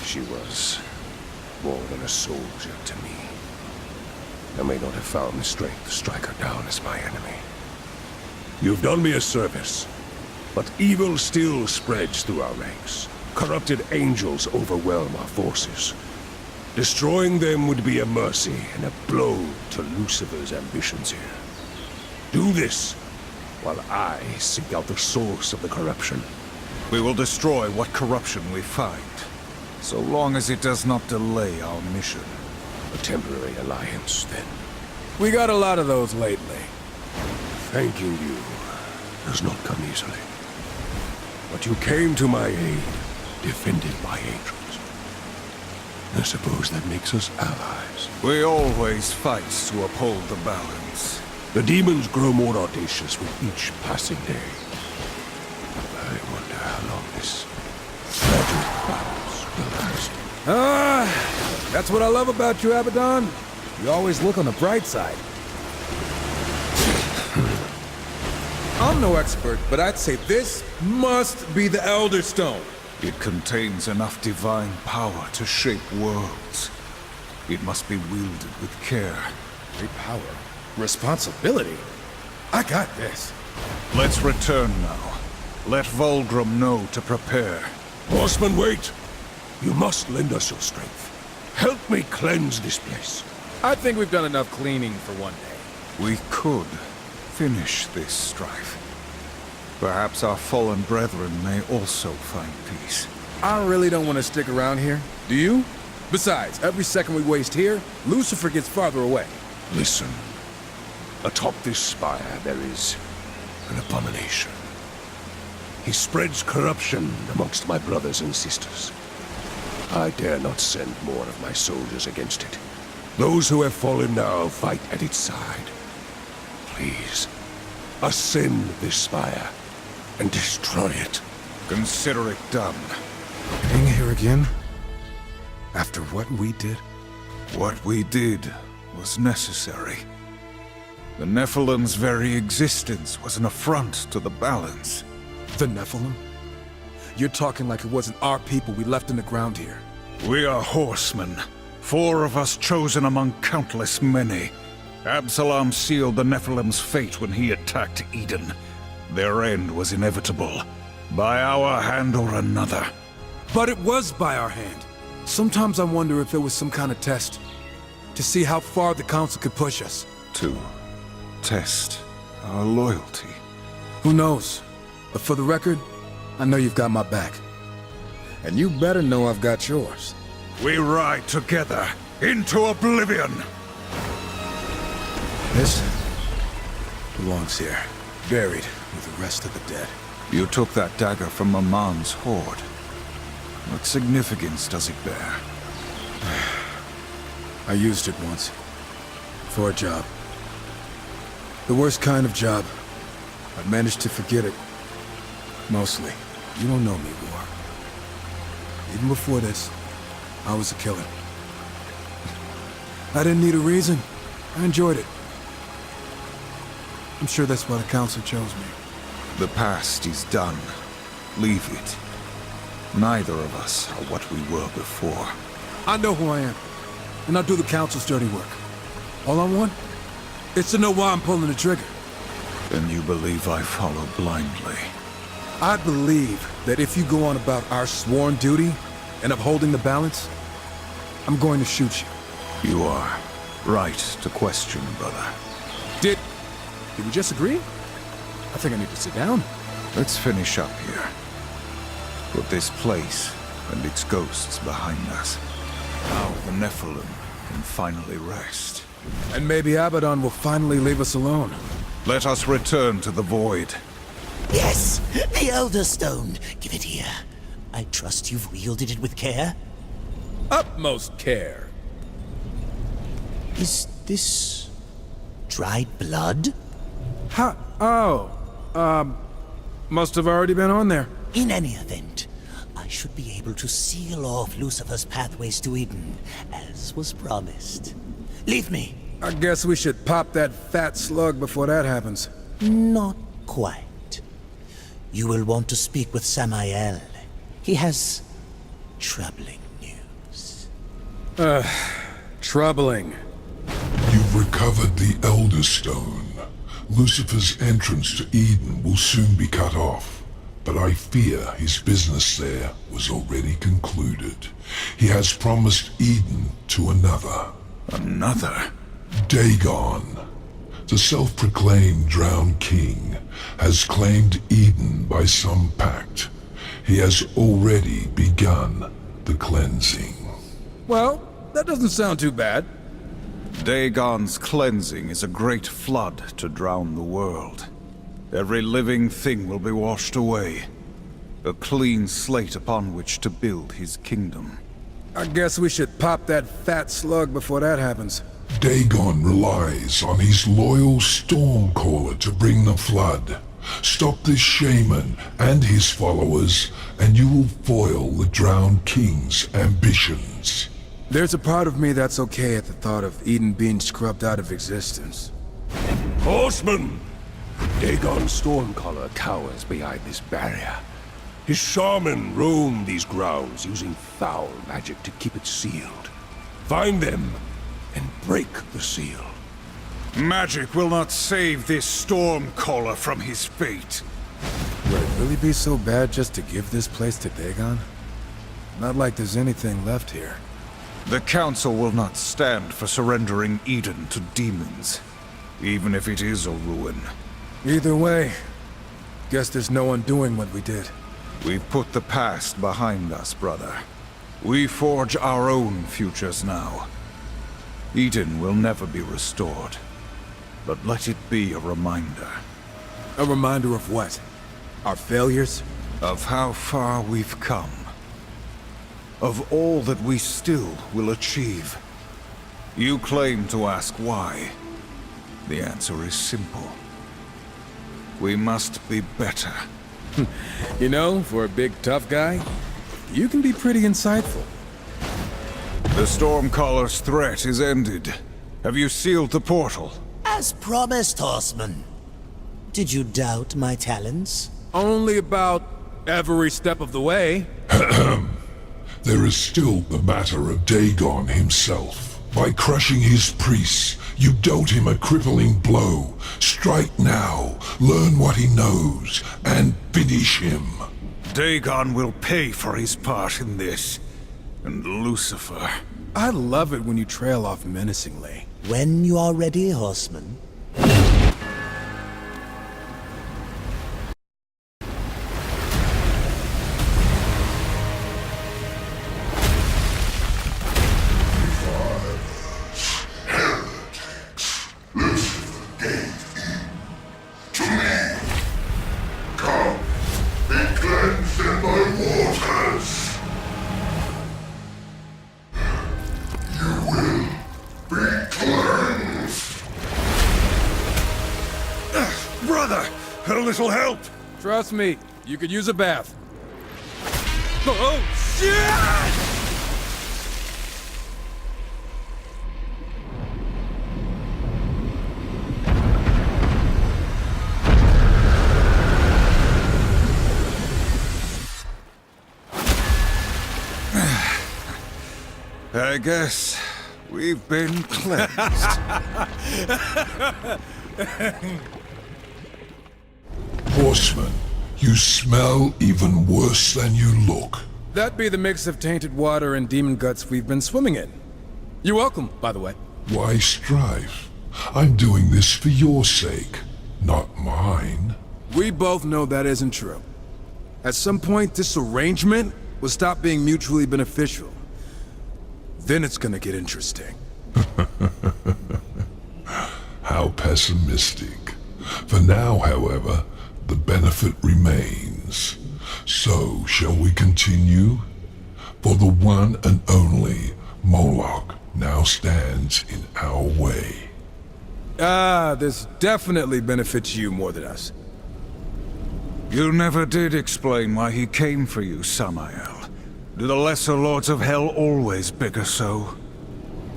She was more than a soldier to me. I may not have found the strength to strike her down as my enemy. You've done me a service, but evil still spreads through our ranks. Corrupted angels overwhelm our forces. Destroying them would be a mercy and a blow to Lucifer's ambitions here. Do this, while I seek out the source of the corruption. We will destroy what corruption we find, so long as it does not delay our mission. A temporary alliance, then. We got a lot of those lately. Thanking you does not come easily. But you came to my aid, defended by angels. I suppose that makes us allies. We always fight to uphold the balance. The demons grow more audacious with each passing day. I wonder how long this tragic balance will last. That's what I love about you, Abaddon. You always look on the bright side. I'm no expert, but I'd say this must be the Elder Stone. It contains enough divine power to shape worlds. It must be wielded with care. Great power. Responsibility. I got this. Let's return now. Let Volgrim know to prepare. Horseman, wait! You must lend us your strength. Help me cleanse this place. I think we've done enough cleaning for one day. We could finish this strife. Perhaps our fallen brethren may also find peace. I really don't want to stick around here. Do you? Besides, every second we waste here, Lucifer gets farther away. Listen. Atop this spire there is an abomination. He spreads corruption amongst my brothers and sisters. I dare not send more of my soldiers against it. Those who have fallen now fight at its side. Please, ascend this spire and destroy it. Consider it done. Being here again? After what we did? What we did was necessary. The Nephilim's very existence was an affront to the balance. The Nephilim? You're talking like it wasn't our people we left in the ground here. We are horsemen. 4 of us chosen among countless many. Absalom sealed the Nephilim's fate when he attacked Eden. Their end was inevitable. By our hand or another. But it was by our hand. Sometimes I wonder if it was some kind of test. To see how far the Council could push us. To test our loyalty. Who knows? But for the record, I know you've got my back. And you better know I've got yours. We ride together into oblivion! This belongs here, buried with the rest of the dead. You took that dagger from Amon's horde. What significance does it bear? I used it once. For a job. The worst kind of job. I've managed to forget it. Mostly. You don't know me, War. Even before this, I was a killer. I didn't need a reason. I enjoyed it. I'm sure that's why the Council chose me. The past is done. Leave it. Neither of us are what we were before. I know who I am, and I'll do the Council's dirty work. All I want is to know why I'm pulling the trigger. Then you believe I follow blindly. I believe that if you go on about our sworn duty and upholding the balance, I'm going to shoot you. You are right to question, brother. Did we just agree? I think I need to sit down. Let's finish up here. Put this place and its ghosts behind us. Now the Nephilim can finally rest. And maybe Abaddon will finally leave us alone. Let us return to the Void. Yes, the Elder Stone. Give it here. I trust you've wielded it with care. Utmost care. Is this dried blood? Ha! Oh. Must have already been on there. In any event, I should be able to seal off Lucifer's pathways to Eden, as was promised. Leave me. I guess we should pop that fat slug before that happens. Not quite. You will want to speak with Samael. He has troubling news. Troubling. You've recovered the Elder Stone. Lucifer's entrance to Eden will soon be cut off, but I fear his business there was already concluded. He has promised Eden to another. Another? Dagon, the self-proclaimed drowned king, has claimed Eden by some pact. He has already begun the cleansing. Well, that doesn't sound too bad. Dagon's cleansing is a great flood to drown the world. Every living thing will be washed away. A clean slate upon which to build his kingdom. I guess we should pop that fat slug before that happens. Dagon relies on his loyal Stormcaller to bring the flood. Stop this shaman and his followers, and you will foil the drowned king's ambitions. There's a part of me that's okay at the thought of Eden being scrubbed out of existence. Horseman! Dagon's Stormcaller cowers behind this barrier. His shaman roam these grounds using foul magic to keep it sealed. Find them and break the seal. Magic will not save this Stormcaller from his fate. Would it really be so bad just to give this place to Dagon? Not like there's anything left here. The Council will not stand for surrendering Eden to demons, even if it is a ruin. Either way, guess there's no undoing what we did. We've put the past behind us, brother. We forge our own futures now. Eden will never be restored, but let it be a reminder. A reminder of what? Our failures? Of how far we've come. Of all that we still will achieve. You claim to ask why. The answer is simple. We must be better. You know, for a big tough guy, you can be pretty insightful. The Stormcaller's threat is ended. Have you sealed the portal? As promised, Horseman. Did you doubt my talents? Only about every step of the way. There is still the matter of Dagon himself. By crushing his priests, you dealt him a crippling blow. Strike now, learn what he knows, and finish him. Dagon will pay for his part in this. And Lucifer. I love it when you trail off menacingly. When you are ready, Horseman. Brother, a little help! Trust me, you could use a bath. Oh, shit! I guess we've been cleansed. Horseman, you smell even worse than you look. That'd be the mix of tainted water and demon guts we've been swimming in. You're welcome, by the way. Why strive? I'm doing this for your sake, not mine. We both know that isn't true. At some point, this arrangement will stop being mutually beneficial. Then it's gonna get interesting. How pessimistic. For now, however, the benefit remains. So, shall we continue? For the one and only Moloch now stands in our way. This definitely benefits you more than us. You never did explain why he came for you, Samael. Do the Lesser Lords of Hell always bigger so?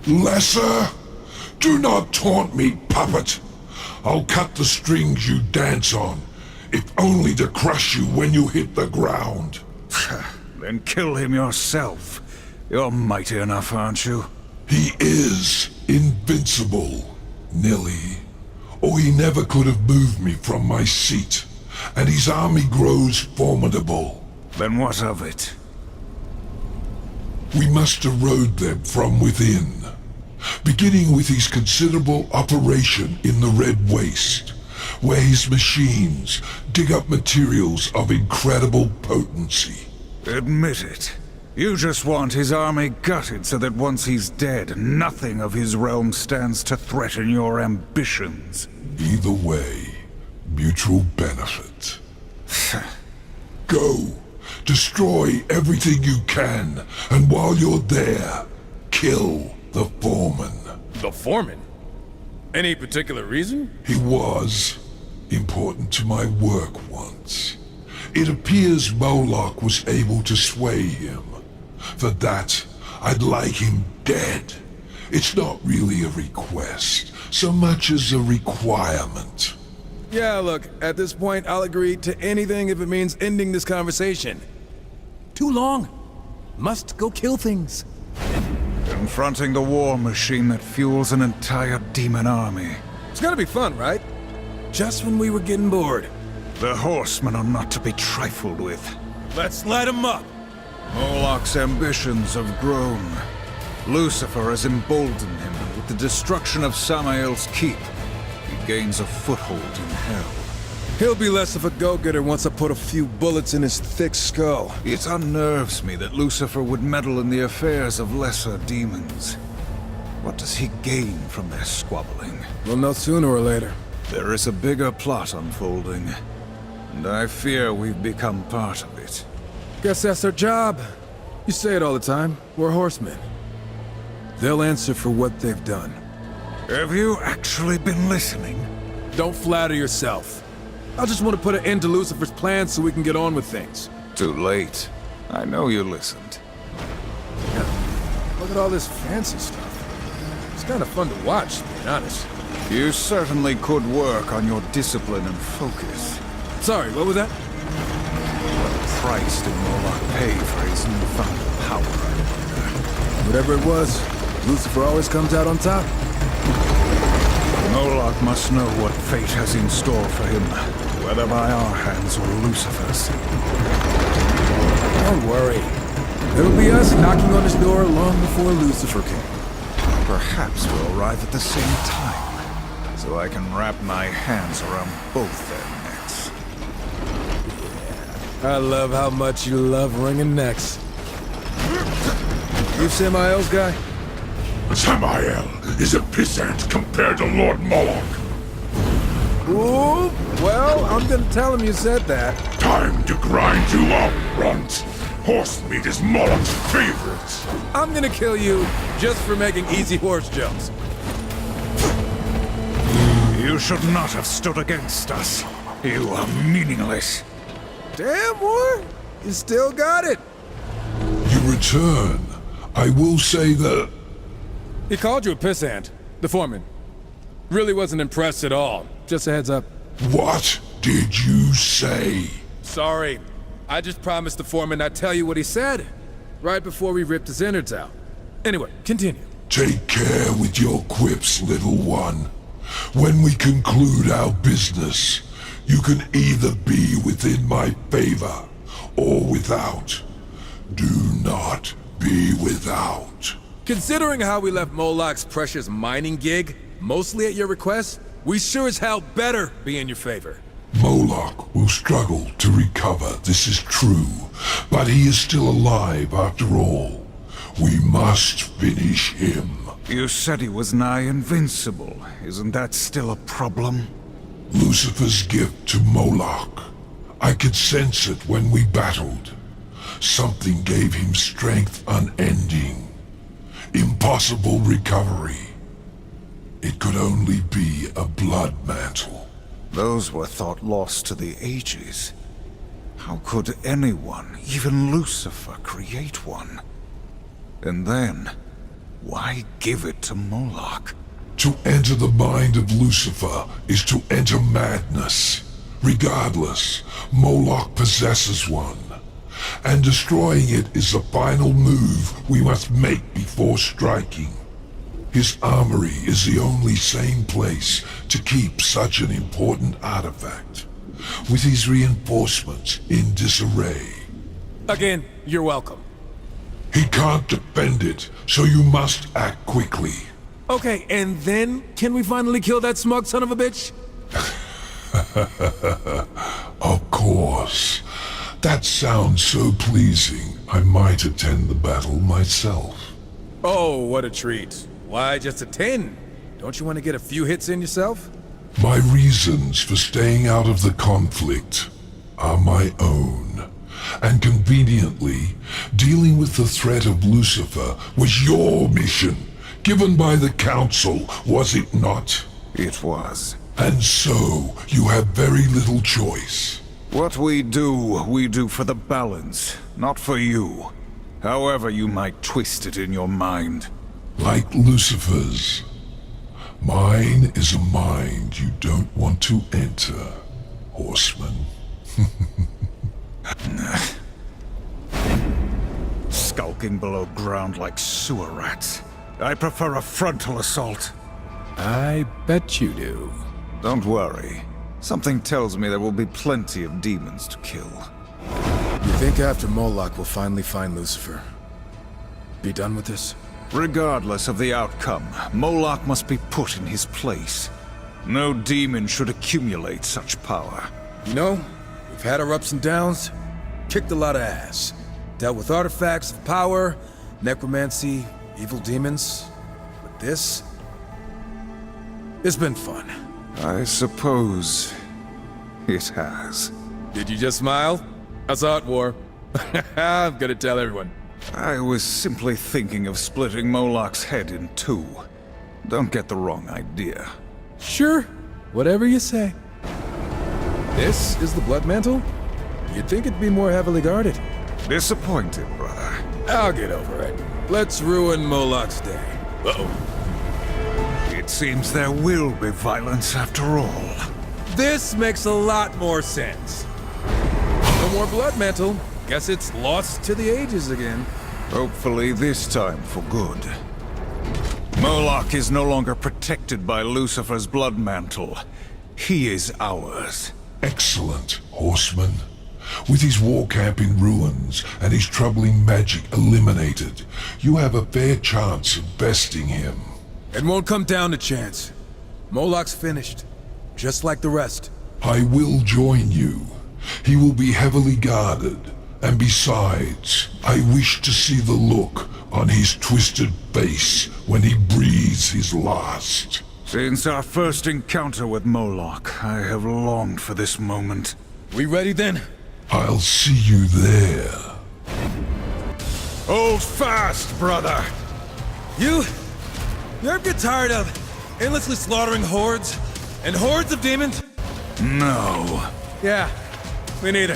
Lesser? Do not taunt me, puppet! I'll cut the strings you dance on, if only to crush you when you hit the ground. Then kill him yourself. You're mighty enough, aren't you? He is invincible, Nilly. Or he never could have moved me from my seat, and his army grows formidable. Then what of it? We must erode them from within, beginning with his considerable operation in the Red Waste, where his machines dig up materials of incredible potency. Admit it. You just want his army gutted so that once he's dead, nothing of his realm stands to threaten your ambitions. Either way, mutual benefit. Go. Destroy everything you can, and while you're there, kill the foreman. The foreman? Any particular reason? He was important to my work once. It appears Moloch was able to sway him. For that, I'd like him dead. It's not really a request, so much as a requirement. Yeah, look, at this point, I'll agree to anything if it means ending this conversation. Too long. Must go kill things. Confronting the war machine that fuels an entire demon army. It's gonna be fun, right? Just when we were getting bored. The horsemen are not to be trifled with. Let's light him up! Moloch's ambitions have grown. Lucifer has emboldened him, and with the destruction of Samael's keep, he gains a foothold in hell. He'll be less of a go-getter once I put a few bullets in his thick skull. It unnerves me that Lucifer would meddle in the affairs of lesser demons. What does he gain from their squabbling? We'll know sooner or later. There is a bigger plot unfolding, and I fear we've become part of it. Guess that's their job. You say it all the time. We're horsemen. They'll answer for what they've done. Have you actually been listening? Don't flatter yourself. I just want to put an end to Lucifer's plans so we can get on with things. Too late. I know you listened. Look at all this fancy stuff. It's kind of fun to watch, to be honest. You certainly could work on your discipline and focus. Sorry, what was that? What price did Moloch pay for his newfound power, I wonder? Whatever it was, Lucifer always comes out on top. Moloch must know what fate has in store for him, whether by our hands or Lucifer's. Don't worry. It'll be us knocking on his door long before Lucifer can. Perhaps we'll arrive at the same time, so I can wrap my hands around both their necks. I love how much you love wringing necks. You Samael's guy? Samael is a pissant compared to Lord Moloch. Ooh, well, I'm gonna tell him you said that. Time to grind you up, runt. Horse meat is Moloch's favorite. I'm gonna kill you just for making easy horse jokes. You should not have stood against us. You are meaningless. Damn, War! You still got it! You return. I will say that... He called you a pissant, the foreman. Really wasn't impressed at all. Just a heads up. What did you say? Sorry. I just promised the foreman I'd tell you what he said, right before we ripped his innards out. Anyway, continue. Take care with your quips, little one. When we conclude our business, you can either be within my favor or without. Do not be without. Considering how we left Moloch's precious mining gig, mostly at your request, we sure as hell better be in your favor. Moloch will struggle to recover, this is true, but he is still alive after all. We must finish him. You said he was nigh invincible. Isn't that still a problem? Lucifer's gift to Moloch. I could sense it when we battled. Something gave him strength unending. Impossible recovery. It could only be a blood mantle. Those were thought lost to the ages. How could anyone, even Lucifer, create one? And then, why give it to Moloch? To enter the mind of Lucifer is to enter madness. Regardless, Moloch possesses one. And destroying it is the final move we must make before striking. His armory is the only sane place to keep such an important artifact, with his reinforcements in disarray. Again, you're welcome. He can't defend it, so you must act quickly. Okay, and then, can we finally kill that smug son of a bitch? Of course. That sounds so pleasing, I might attend the battle myself. Oh, what a treat. Why just a 10? Don't you want to get a few hits in yourself? My reasons for staying out of the conflict are my own. And conveniently, dealing with the threat of Lucifer was your mission, given by the Council, was it not? It was. And so, you have very little choice. What we do for the balance, not for you. However you might twist it in your mind. Like Lucifer's. Mine is a mind you don't want to enter, horseman. Skulking below ground like sewer rats. I prefer a frontal assault. I bet you do. Don't worry. Something tells me there will be plenty of demons to kill. You think after Moloch we'll finally find Lucifer? Be done with this? Regardless of the outcome, Moloch must be put in his place. No demon should accumulate such power. You know, we've had our ups and downs, kicked a lot of ass, dealt with artifacts of power, necromancy, evil demons. But this... it's been fun. I suppose it has. Did you just smile? I saw it, War. I'm gonna tell everyone. I was simply thinking of splitting Moloch's head in two. Don't get the wrong idea. Sure, whatever you say. This is the Blood Mantle? You'd think it'd be more heavily guarded. Disappointed, brother. I'll get over it. Let's ruin Moloch's day. Uh-oh. It seems there will be violence after all. This makes a lot more sense. No more Blood Mantle. Guess it's lost to the ages again. Hopefully this time for good. Moloch is no longer protected by Lucifer's blood mantle. He is ours. Excellent, Horseman. With his war camp in ruins and his troubling magic eliminated, you have a fair chance of besting him. It won't come down to chance. Moloch's finished, just like the rest. I will join you. He will be heavily guarded. And besides, I wish to see the look on his twisted face when he breathes his last. Since our first encounter with Moloch, I have longed for this moment. We ready then? I'll see you there. Hold fast, brother! You ever get tired of endlessly slaughtering hordes and hordes of demons? No. Yeah, me neither.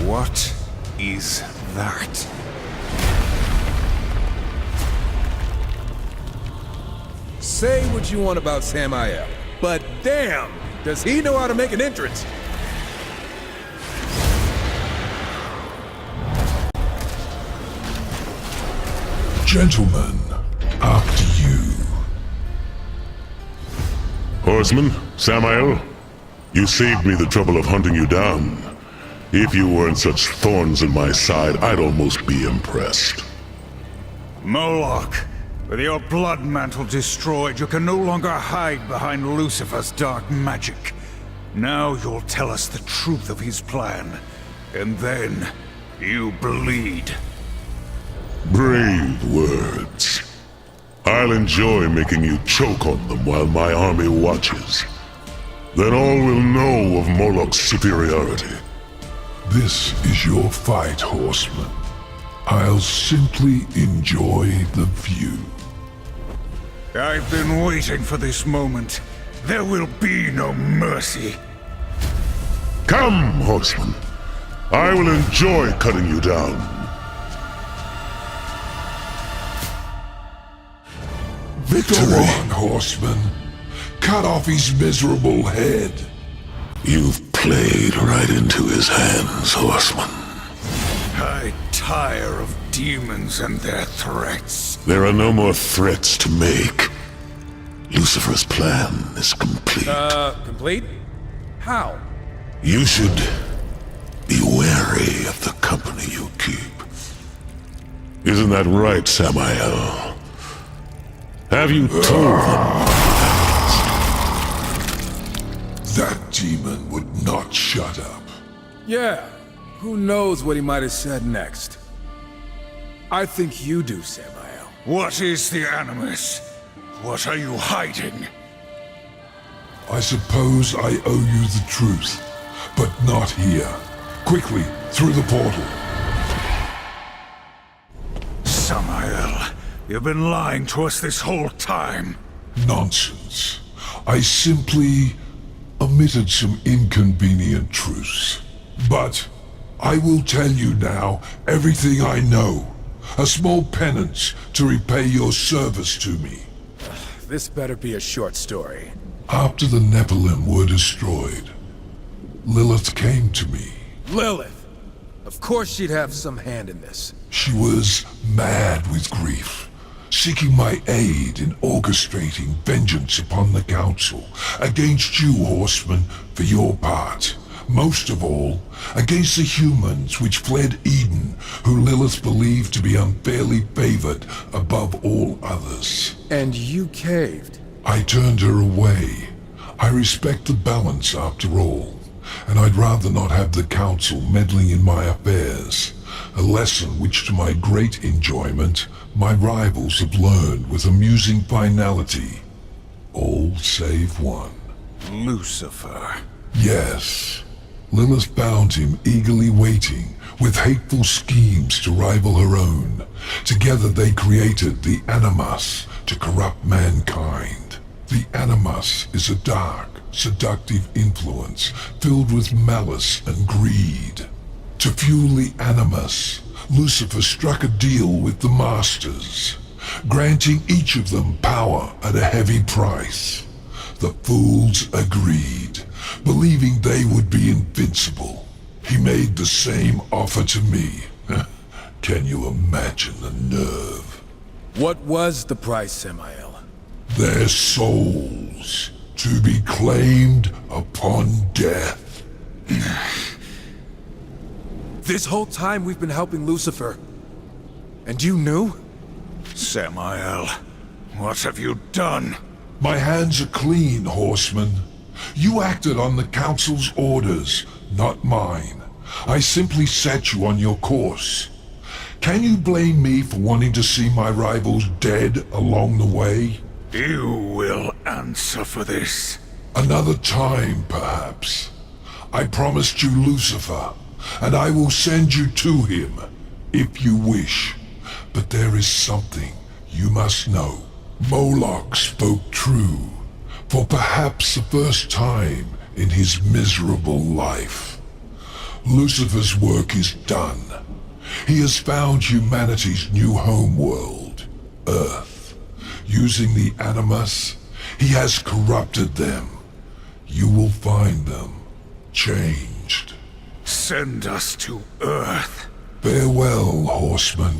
What is that? Say what you want about Samael, but damn, does he know how to make an entrance? Gentlemen, after you. Horseman, Samael, you saved me the trouble of hunting you down. If you weren't such thorns in my side, I'd almost be impressed. Moloch, with your blood mantle destroyed, you can no longer hide behind Lucifer's dark magic. Now you'll tell us the truth of his plan, and then you bleed. Brave words. I'll enjoy making you choke on them while my army watches. Then all will know of Moloch's superiority. This is your fight, Horseman. I'll simply enjoy the view. I've been waiting for this moment. There will be no mercy. Come, Horseman. I will enjoy cutting you down. Victory! Go on, Horseman. Cut off his miserable head. You've played right into his hands, Horseman. I tire of demons and their threats. There are no more threats to make. Lucifer's plan is complete. Complete? How? You should be wary of the company you keep. Isn't that right, Samael? Have you told them? That demon would not shut up. Yeah, who knows what he might have said next. I think you do, Samael. What is the Animus? What are you hiding? I suppose I owe you the truth, but not here. Quickly, through the portal. Samael, you've been lying to us this whole time. Nonsense. I simply omitted some inconvenient truths. But I will tell you now everything I know. A small penance to repay your service to me. This better be a short story. After the Nephilim were destroyed, Lilith came to me. Lilith! Of course she'd have some hand in this. She was mad with grief, seeking my aid in orchestrating vengeance upon the Council, against you, Horseman, for your part. Most of all, against the humans which fled Eden, who Lilith believed to be unfairly favored above all others. And you caved. I turned her away. I respect the balance after all, and I'd rather not have the Council meddling in my affairs. A lesson which, to my great enjoyment, my rivals have learned with amusing finality. All save one. Lucifer. Yes. Lilith found him eagerly waiting, with hateful schemes to rival her own. Together they created the Animus to corrupt mankind. The Animus is a dark, seductive influence filled with malice and greed. To fuel the Animus, Lucifer struck a deal with the Masters, granting each of them power at a heavy price. The fools agreed, believing they would be invincible. He made the same offer to me. Can you imagine the nerve? What was the price, Samael? Their souls, to be claimed upon death. This whole time we've been helping Lucifer. And you knew? Samael, what have you done? My hands are clean, Horseman. You acted on the Council's orders, not mine. I simply set you on your course. Can you blame me for wanting to see my rivals dead along the way? You will answer for this. Another time, perhaps. I promised you Lucifer, and I will send you to him, if you wish. But there is something you must know. Moloch spoke true, for perhaps the first time in his miserable life. Lucifer's work is done. He has found humanity's new homeworld, Earth. Using the Animus, he has corrupted them. You will find them changed. Send us to Earth. Farewell, Horseman.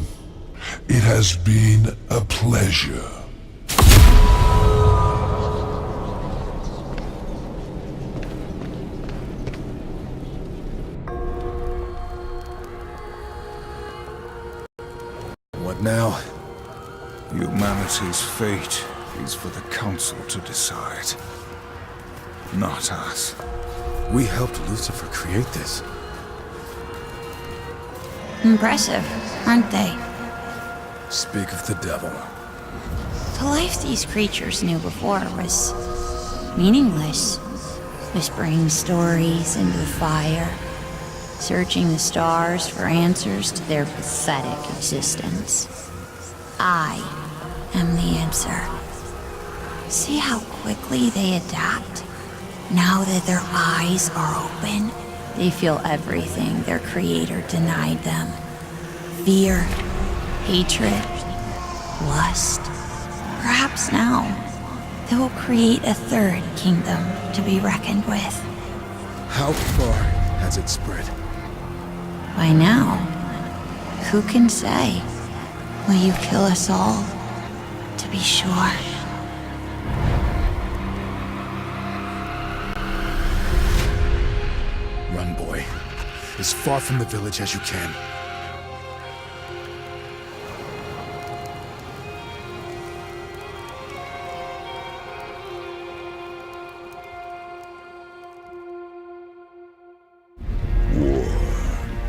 It has been a pleasure. What now? Humanity's fate is for the Council to decide. Not us. We helped Lucifer create this. Impressive, aren't they? Speak of the devil. The life these creatures knew before was meaningless. Whispering stories into the fire, searching the stars for answers to their pathetic existence. I am the answer. See how quickly they adapt? Now that their eyes are open, they feel everything their creator denied them. Fear, hatred, lust. Perhaps now, they will create a third kingdom to be reckoned with. How far has it spread? By now, who can say? Will you kill us all? To be sure. Run, boy. As far from the village as you can.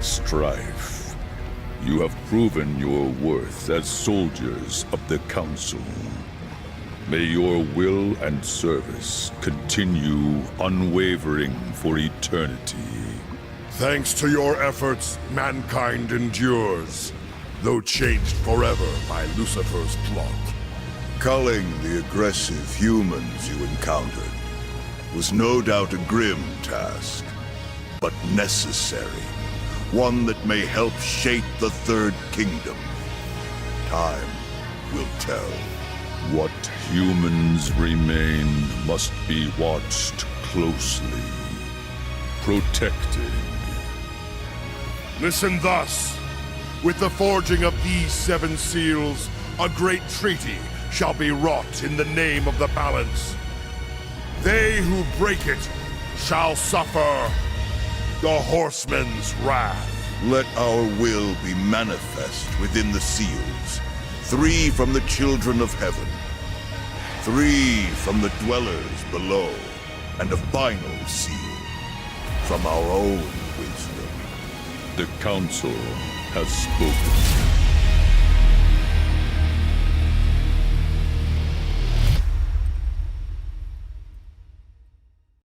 Strife. You have proven your worth as soldiers of the Council. May your will and service continue unwavering for eternity. Thanks to your efforts, mankind endures, though changed forever by Lucifer's plot. Culling the aggressive humans you encountered was no doubt a grim task, but necessary. One that may help shape the Third Kingdom. Time will tell. What humans remain must be watched closely, protected. Listen thus. With the forging of these 7 seals, a great treaty shall be wrought in the name of the balance. They who break it shall suffer the Horseman's wrath. Let our will be manifest within the seals. 3 from the children of heaven, 3 from the dwellers below, and a final seal from our own wisdom. The Council has spoken.